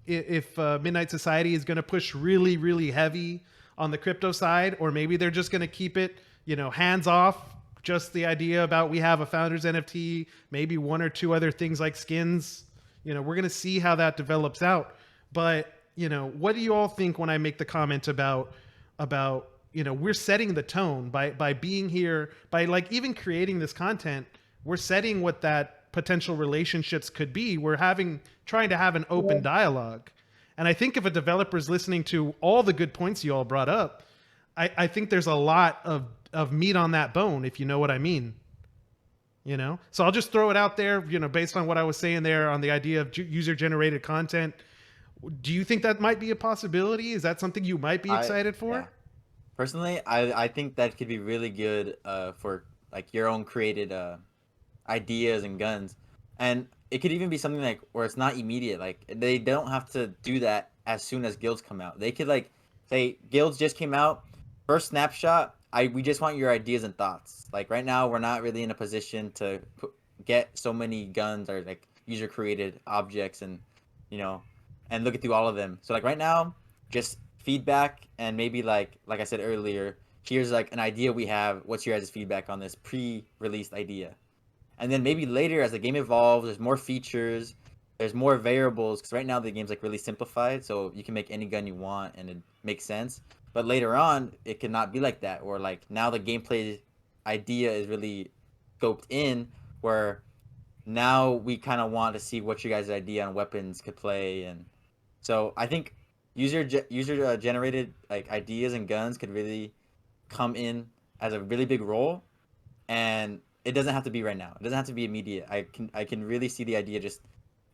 Midnight Society is going to push really, really heavy on the crypto side, or maybe they're just going to keep it, hands off. Just the idea about we have a founder's NFT, maybe one or two other things like skins. We're going to see how that develops out. But, what do you all think when I make the comment about we're setting the tone by being here, by like even creating this content, we're setting what that potential relationships could be. We're trying to have an open dialogue. And I think if a developer is listening to all the good points you all brought up, I think there's a lot of meat on that bone, if you know what I mean. So I'll just throw it out there, based on what I was saying there on the idea of user-generated content. Do you think that might be a possibility? Is that something you might be excited for? Yeah. Personally, I think that could be really good for like your own created ideas and guns. And it could even be something like where it's not immediate. Like they don't have to do that as soon as guilds come out. They could like say guilds just came out, first snapshot. We just want your ideas and thoughts. Like right now, we're not really in a position to get so many guns or like user created objects and and look through all of them. So like right now, just feedback and maybe like I said earlier, here's like an idea we have. What's your guys' feedback on this pre-released idea? And then maybe later as the game evolves, there's more features, there's more variables, because right now the game's like really simplified, so you can make any gun you want and it makes sense. But later on, it cannot be like that, or like now the gameplay idea is really scoped in, where now we kind of want to see what your guys' idea on weapons could play. And so I think user generated like ideas and guns could really come in as a really big role, and it doesn't have to be right now. It doesn't have to be immediate. I can really see the idea just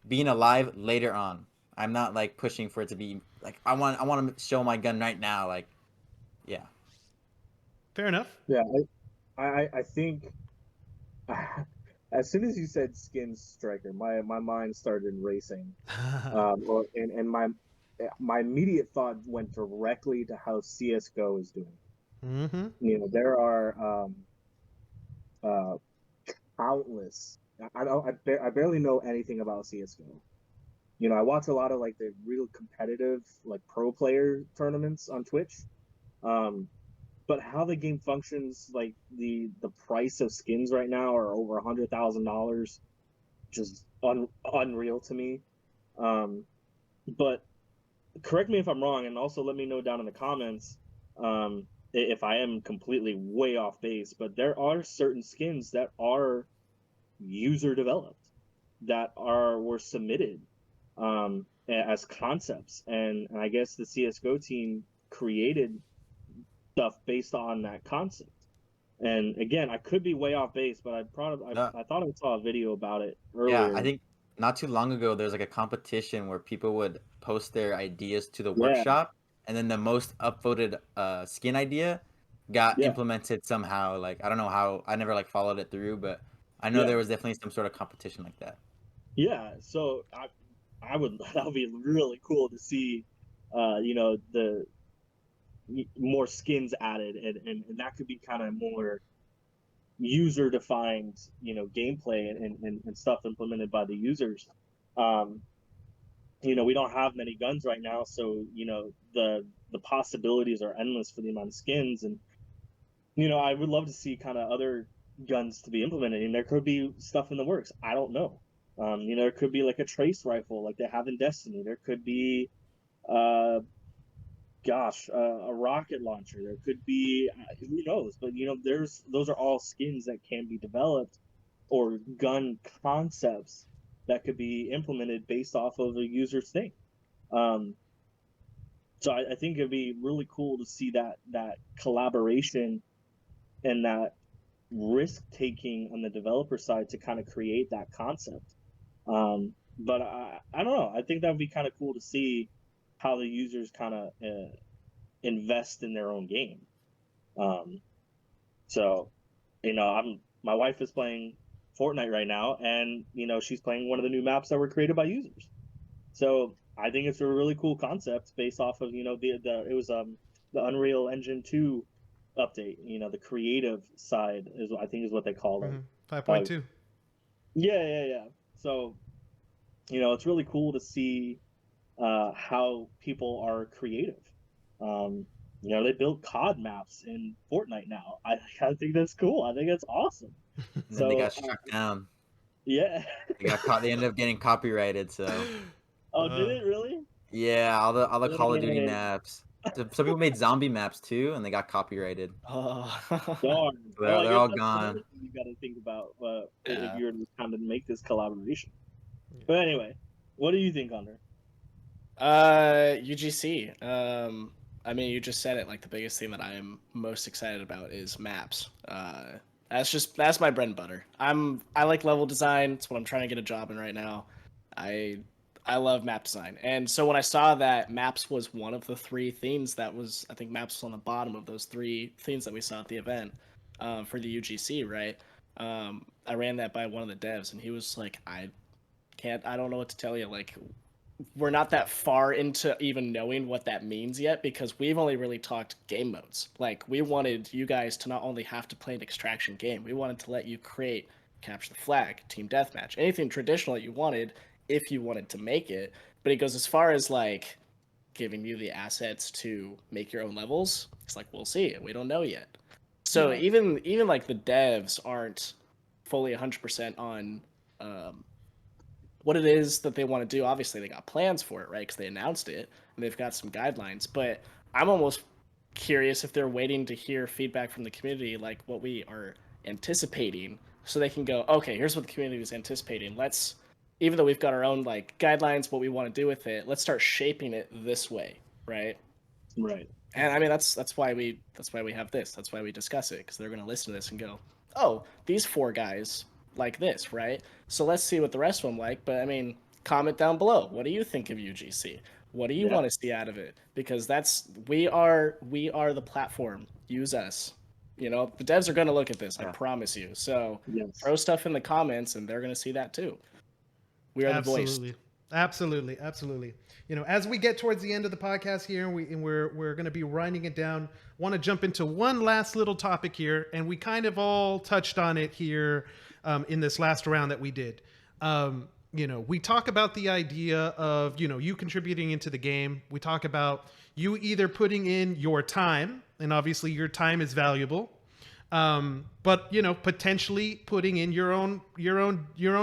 being alive later on. I'm not like pushing for it to be like I want to show my gun right now. Like, yeah. Fair enough. Yeah, I think as soon as you said skins striker, my mind started racing. And my immediate thought went directly to how CS:GO is doing. Mm-hmm. There are uh, countless. I barely know anything about CS:GO. You know, I watch a lot of like the real competitive like pro player tournaments on Twitch. Um, but how the game functions, like the price of skins right now are over $100,000, just unreal to me. But correct me if I'm wrong, and also let me know down in the comments if I am completely way off base. But there are certain skins that are user developed, that were submitted as concepts, and I guess the CS:GO team created stuff based on that concept. And again, I could be way off base, but No, I thought I saw a video about it yeah, earlier. I think not too long ago there's like a competition where people would post their ideas to the Yeah, workshop, and then the most upvoted skin idea got yeah, implemented somehow. Like I don't know how, I never like followed it through, but I know yeah, there was definitely some sort of competition like that. yeah. So I would that would be really cool to see, you know, the more skins added, and that could be kind of more user defined, you know, gameplay and stuff implemented by the users. Um, you know, we don't have many guns right now, so you know the possibilities are endless for the amount of skins. And you know, I would love to see kind of other guns to be implemented, and there could be stuff in the works. I don't know. You know, there could be like a trace rifle like they have in Destiny. There could be uh a rocket launcher. There could be who knows, but you know, those are all skins that can be developed, or gun concepts that could be implemented based off of a user's thing. Um, so I think it'd be really cool to see that collaboration and that risk taking on the developer side to kind of create that concept. But I don't know. I think that would be kind of cool to see how the users kind of invest in their own game. Um, so, you know, my wife is playing Fortnite right now, and you know, she's playing one of the new maps that were created by users. So I think it's a really cool concept based off of, you know, the it was the Unreal Engine 2 update. You know, the creative side is, I think, is what they call it. 5.2. Yeah. So you know, it's really cool to see how people are creative. You know, they build COD maps in Fortnite now. I think that's cool. I think that's awesome. And then they So got struck down. yeah. They got caught. They ended up getting copyrighted. So Oh, did it really? yeah, all the Call of Duty Dang. maps. Some people made zombie maps too, and they got copyrighted. Oh, Darn. So Well, I they're guess all that's another gone. thing you got to think about if yeah. you were to kind of make this collaboration. But anyway, what do you think, Hunter? UGC. I mean, you just said it. Like the biggest thing that I am most excited about is maps. That's my bread and butter. I like level design. It's what I'm trying to get a job in right now. I I love map design, and so when I saw that maps was one of the three themes that was, I think maps was on the bottom of those three themes that we saw at the event for the UGC, right? I ran that by one of the devs, and he was like, I don't know what to tell you. Like, we're not that far into even knowing what that means yet because we've only really talked game modes. Like, we wanted you guys to not only have to play an extraction game, we wanted to let you create capture the flag, team deathmatch, anything traditional that you wanted if you wanted to make it. But it goes as far as like giving you the assets to make your own levels. It's like, we'll see. We don't know yet. So Yeah. even like the devs aren't fully 100% on um, what it is that they want to do. Obviously, they got plans for it, right? Because they announced it and they've got some guidelines. But I'm almost curious if they're waiting to hear feedback from the community, like what we are anticipating, so they can go, okay, here's what the community is anticipating. Let's, even though we've got our own like guidelines, what we want to do with it, let's start shaping it this way, right? Right. And I mean, that's why we have this. That's why we discuss it, because they're going to listen to this and go, oh, these four guys like this, right? So let's see what the rest of them like. But I mean, comment down below. What do you think of UGC? What do you Yeah. want to see out of it? Because we are the platform. Use us. You know, the devs are going to look at this. I Yeah. promise you. So Yes. throw stuff in the comments, and they're going to see that too. We are the voice. Absolutely. Absolutely, absolutely. You know, as we get towards the end of the podcast here, we're going to be winding it down. Want to jump into one last little topic here, and we kind of all touched on it here in this last round that we did. You know, we talk about the idea of, you know, you contributing into the game. We talk about you either putting in your time, and obviously your time is valuable, but you know, potentially putting in your own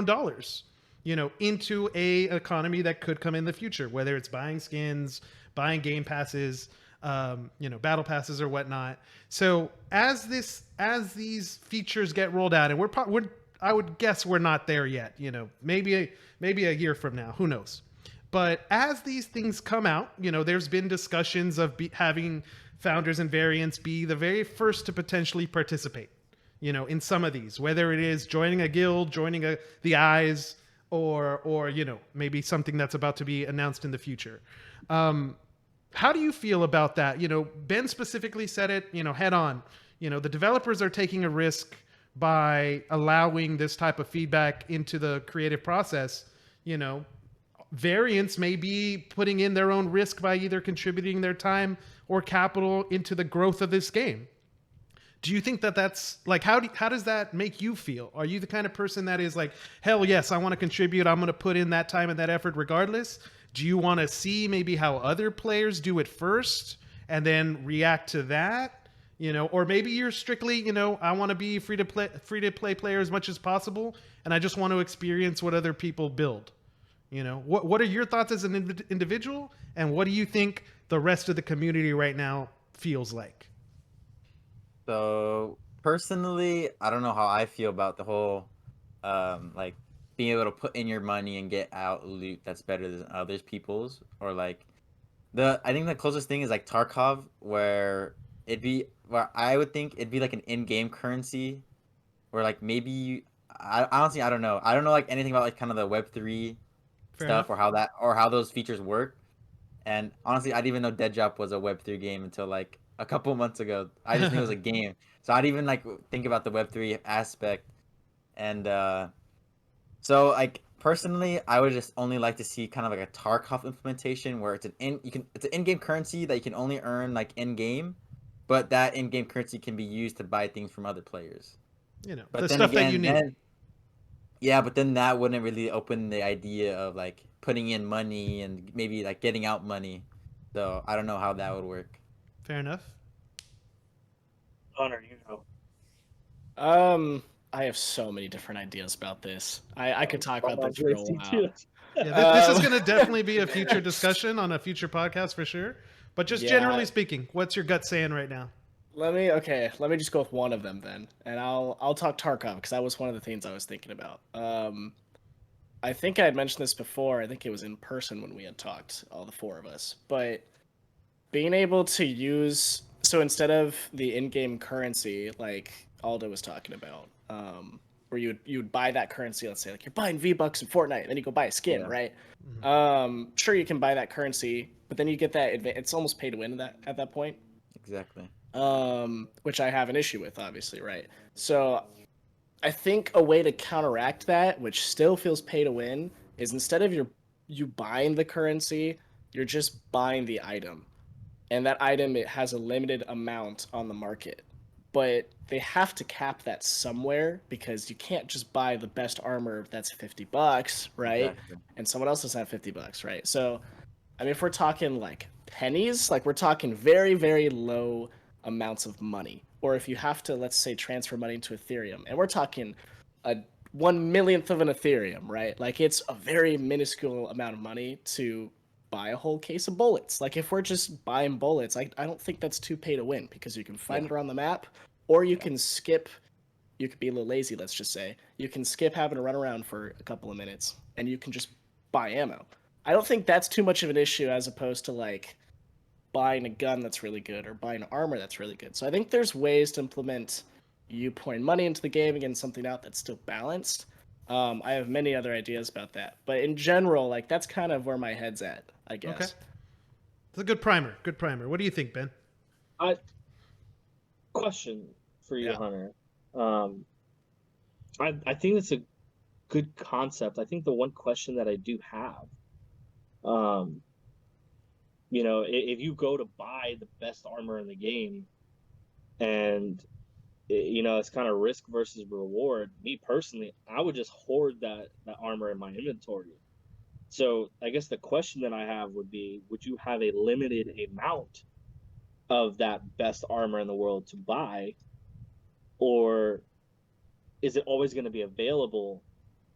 dollars, you know, into a economy that could come in the future, whether it's buying skins, buying game passes, you know, battle passes or whatnot. So as these features get rolled out, and we're I would guess we're not there yet, you know, maybe a year from now, who knows? But as these things come out, you know, there's been discussions of having founders and variants be the very first to potentially participate, you know, in some of these, whether it is joining a guild, joining the Eyes, or you know, maybe something that's about to be announced in the future. How do you feel about that? You know, Ben specifically said it, you know, head on. You know, the developers are taking a risk by allowing this type of feedback into the creative process. You know, variants may be putting in their own risk by either contributing their time or capital into the growth of this game. Do you think that that's like, how does that make you feel? Are you the kind of person that is like, hell yes, I want to contribute, I'm going to put in that time and that effort regardless? Do you want to see maybe how other players do it first and then react to that? You know, or maybe you're strictly, you know, I want to be free to play player as much as possible, and I just want to experience what other people build. You know, what are your thoughts as an individual, and what do you think the rest of the community right now feels like? So personally, I don't know how I feel about the whole like being able to put in your money and get out loot that's better than others people's, or like I think the closest thing is like Tarkov, where I would think it'd be like an in-game currency, where like maybe I honestly I don't know like anything about like kind of the Web3 Fair stuff, enough. or how those features work. And honestly, I didn't even know Deadrop was a Web3 game until like a couple months ago. I just knew it was a game, so I didn't even like think about the Web3 aspect. And so like personally, I would just only like to see kind of like a Tarkov implementation where it's an in-game currency that you can only earn like in-game, but that in-game currency can be used to buy things from other players. You know, But the then stuff that again, you need. yeah, but then that wouldn't really open the idea of like putting in money and maybe like getting out money. So I don't know how that would work. Fair enough. Hunter, you know. I have so many different ideas about this. I could talk about this for a Racing while. too. Yeah, this is going to definitely be a future discussion on a future podcast for sure. But just Yeah. generally speaking, what's your gut saying right now? Let me just go with one of them then, and I'll talk Tarkov because that was one of the things I was thinking about. I think I had mentioned this before. I think it was in person when we had talked, all the four of us. But being able to use, so instead of the in-game currency like Aldo was talking about, where you'd buy that currency, let's say like you're buying V-Bucks in Fortnite, and then you go buy a skin, Yeah. right? Mhm. Sure, you can buy that currency, but then you get that it's almost pay to win at that point. Exactly. Which I have an issue with, obviously, right? So I think a way to counteract that, which still feels pay to win, is instead of you buying the currency, you're just buying the item. And that item, it has a limited amount on the market. But they have to cap that somewhere because you can't just buy the best armor that's $50, right? Exactly. And someone else doesn't have $50, right? So I mean, if we're talking like pennies, like we're talking very, very low amounts of money. Or if you have to, let's say, transfer money into Ethereum, and we're talking a 1/1,000,000th of an Ethereum, right? Like it's a very minuscule amount of money to buy a whole case of bullets. Like if we're just buying bullets, I don't think that's too pay to win because you can find it around the map, or you can skip. You could be a little lazy, let's just say. You can skip having to run around for a couple of minutes, and you can just buy ammo. I don't think that's too much of an issue as opposed to like buying a gun that's really good or buying armor that's really good. So I think there's ways to implement you pouring money into the game and getting something out that's still balanced. I have many other ideas about that, but in general, like that's kind of where my head's at, I guess. Okay. It's a good primer. Good primer. What do you think, Ben? Question for you, Yeah. Hunter. I think it's a good concept. I think the one question that I do have Um, you know, if you go to buy the best armor in the game, and you know, it's kind of risk versus reward. Me personally, I would just hoard that armor in my inventory. So I guess the question that I have would be, would you have a limited amount of that best armor in the world to buy, or is it always going to be available,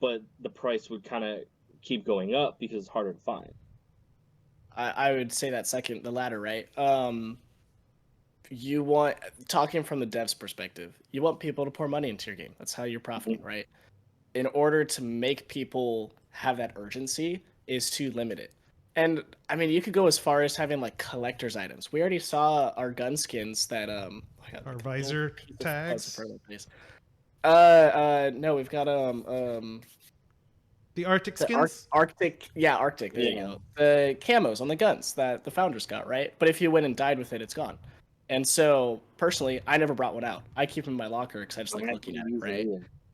but the price would kind of keep going up because it's harder to find? I would say that second, the latter, right? You want, talking from the dev's perspective, you want people to pour money into your game. That's how you're profiting, right? In order to make people have that urgency is to limit it. And I mean, you could go as far as having like collector's items. We already saw our gun skins that I got, Our like, a visor little piece of fuzz tags. in front of my face. No, we've got The Arctic the skins? Arctic, yeah, Arctic. There you Yeah. go. The camos on the guns that the founders got, right? But if you went and died with it, it's gone. And so, personally, I never brought one out. I keep them in my locker because I just like looking at it, right?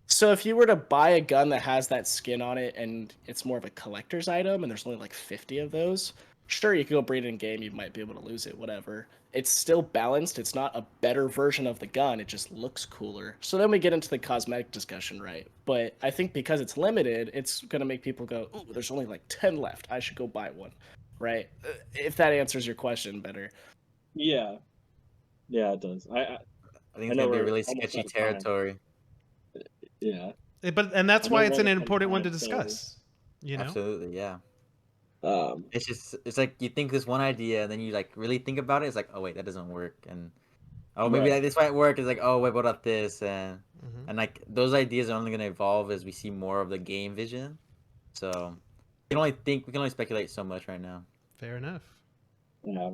So if you were to buy a gun that has that skin on it and it's more of a collector's item and there's only like 50 of those, sure, you could go breed it in game, you might be able to lose it, whatever. It's still balanced. It's not a better version of the gun. It just looks cooler. So then we get into the cosmetic discussion, right? But I think because it's limited, it's going to make people go, "Ooh, there's only like 10 left. I should go buy one." Right? If that answers your question better. Yeah, yeah, it does. I think I it's know gonna be a we're really almost sketchy out of time. territory. Yeah, And that's I know why we're it's an almost out of important one to time, so discuss. You know? Absolutely, yeah. um, It's just it's like you think this one idea and then you like really think about it. It's like, oh wait, that doesn't work, and oh maybe right. like, this might work. It's like, oh wait, what about this? Mhm. And like those ideas are only gonna evolve as we see more of the game vision. So we can only speculate so much right now. Fair enough. Yeah.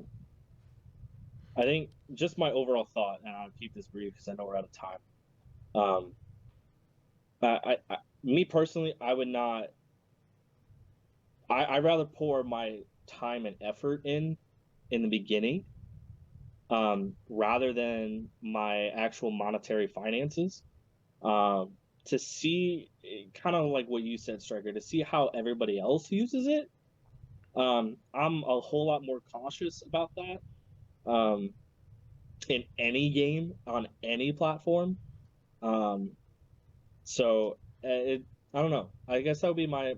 I think just my overall thought, and I'll keep this brief because I know we're out of time. Um, me personally, I would not. I'd rather pour my time and effort in the beginning, rather than my actual monetary finances. Um, to see kind of like what you said, Striker, to see how everybody else uses it. I'm a whole lot more cautious about that. In any game on any platform. Um, so I don't know. I guess that would be my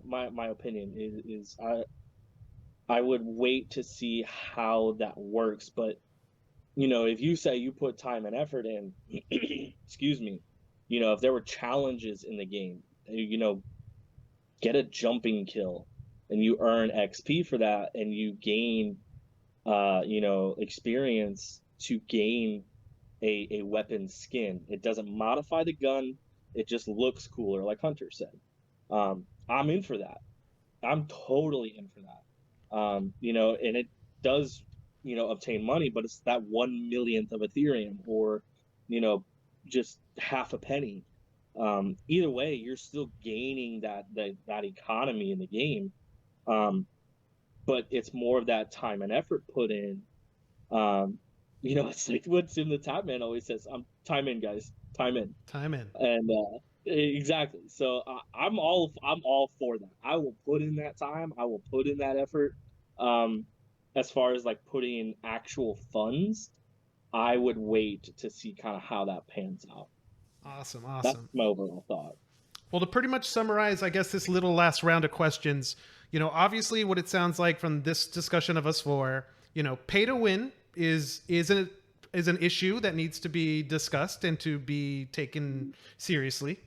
opinion. Is I would wait to see how that works. But you know, if you say you put time and effort in, excuse me, you know, if there were challenges in the game, you know, get a jumping kill, and you earn XP for that, and you gain, you know, experience to gain a weapon skin. It doesn't modify the gun. It just looks cooler, like Hunter said. I'm in for that. I'm totally in for that. You know, and it does, you know, obtain money, but it's that 1 millionth of Ethereum, or, you know, just half a penny. Either way, you're still gaining that economy in the game. But it's more of that time and effort put in. Um, you know, it's like what Sim the Tap Man always says: "I'm time in, guys, time in." Time in. And exactly. So I'm all for that. I will put in that time. I will put in that effort. As far as like putting in actual funds, I would wait to see kind of how that pans out. Awesome. That's Awesome. my overall thought. Well, to pretty much summarize, I guess, this little last round of questions, you know, obviously what it sounds like from this discussion of us four, you know, pay to win is an issue that needs to be discussed and to be taken seriously.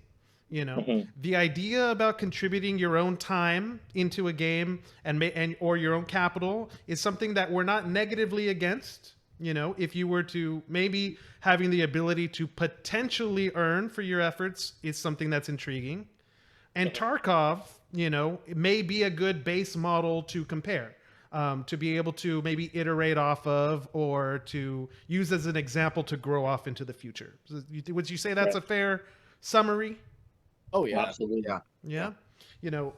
You know, Mhm. the idea about contributing your own time into a game and or your own capital is something that we're not negatively against. You know, if you were to maybe having the ability to potentially earn for your efforts is something that's intriguing. And Tarkov, you know, it may be a good base model to compare, to be able to maybe iterate off of or to use as an example to grow off into the future. Would you say that's a Right. fair summary? Oh yeah. Absolutely. Yeah. Yeah. You know,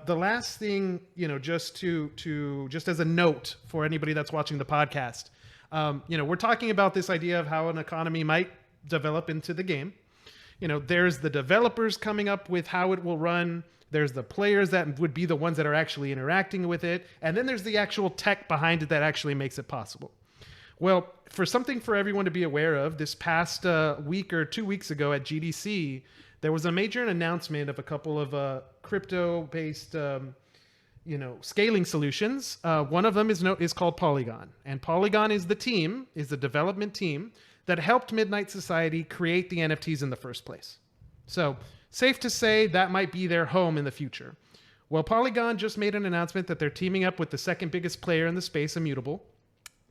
the last thing, you know, just just as a note for anybody that's watching the podcast, you know, we're talking about this idea of how an economy might develop into the game. there's the developers coming up with how it will run. There's the players that would be the ones that are actually interacting with it. And then there's the actual tech behind it that actually makes it possible. Well, for something for everyone to be aware of, this past week or 2 weeks ago at GDC, there was a major announcement of a couple of crypto-based scaling solutions. One of them is called Polygon. And Polygon is the development team that helped Midnight Society create the NFTs in the first place. So safe to say that might be their home in the future. Well, Polygon just made an announcement that they're teaming up with the second biggest player in the space, Immutable.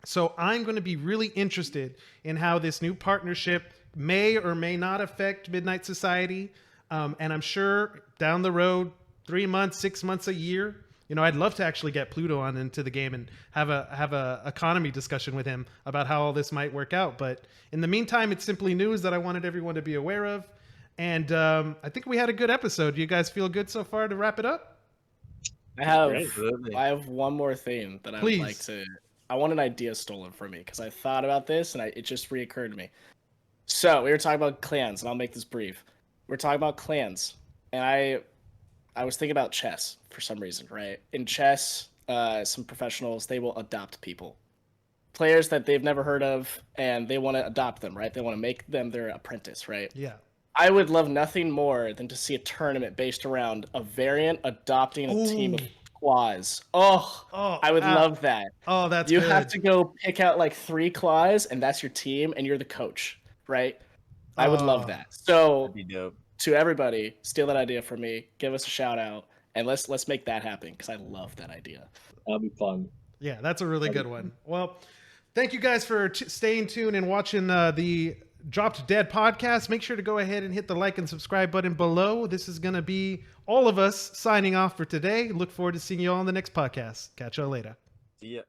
So I'm going to be really interested in how this new partnership may or may not affect Midnight Society. And I'm sure down the road, 3 months, 6 months, a year, I'd love to actually get Pluto on into the game and have a economy discussion with him about how all this might work out. But in the meantime, it's simply news that I wanted everyone to be aware of. And I think we had a good episode. Do you guys feel good so far to wrap it up? I have one more thing that I would like to. I want an idea stolen from me because I thought about this and it just reoccurred to me. So we were talking about clans, and I'll make this brief. We're talking about clans, and I was thinking about chess for some reason, right? In chess, some professionals, they will adopt people. Players that they've never heard of, and they want to adopt them, right? They want to make them their apprentice, right? Yeah. I would love nothing more than to see a tournament based around a variant adopting a team of claws. I would love that. Oh, that's you good. have to go pick out like 3 claws, and that's your team, and you're the coach, right? I would love that. So That'd be dope. To everybody, steal that idea from me. Give us a shout out, and let's make that happen because I love that idea. That'll be fun. Yeah, that's a really good one. Well, thank you guys for staying tuned and watching the DroppeDead podcast. Make sure to go ahead and hit the like and subscribe button below. This is going to be all of us signing off for today. Look forward to seeing you all on the next podcast. Catch y'all later. See ya.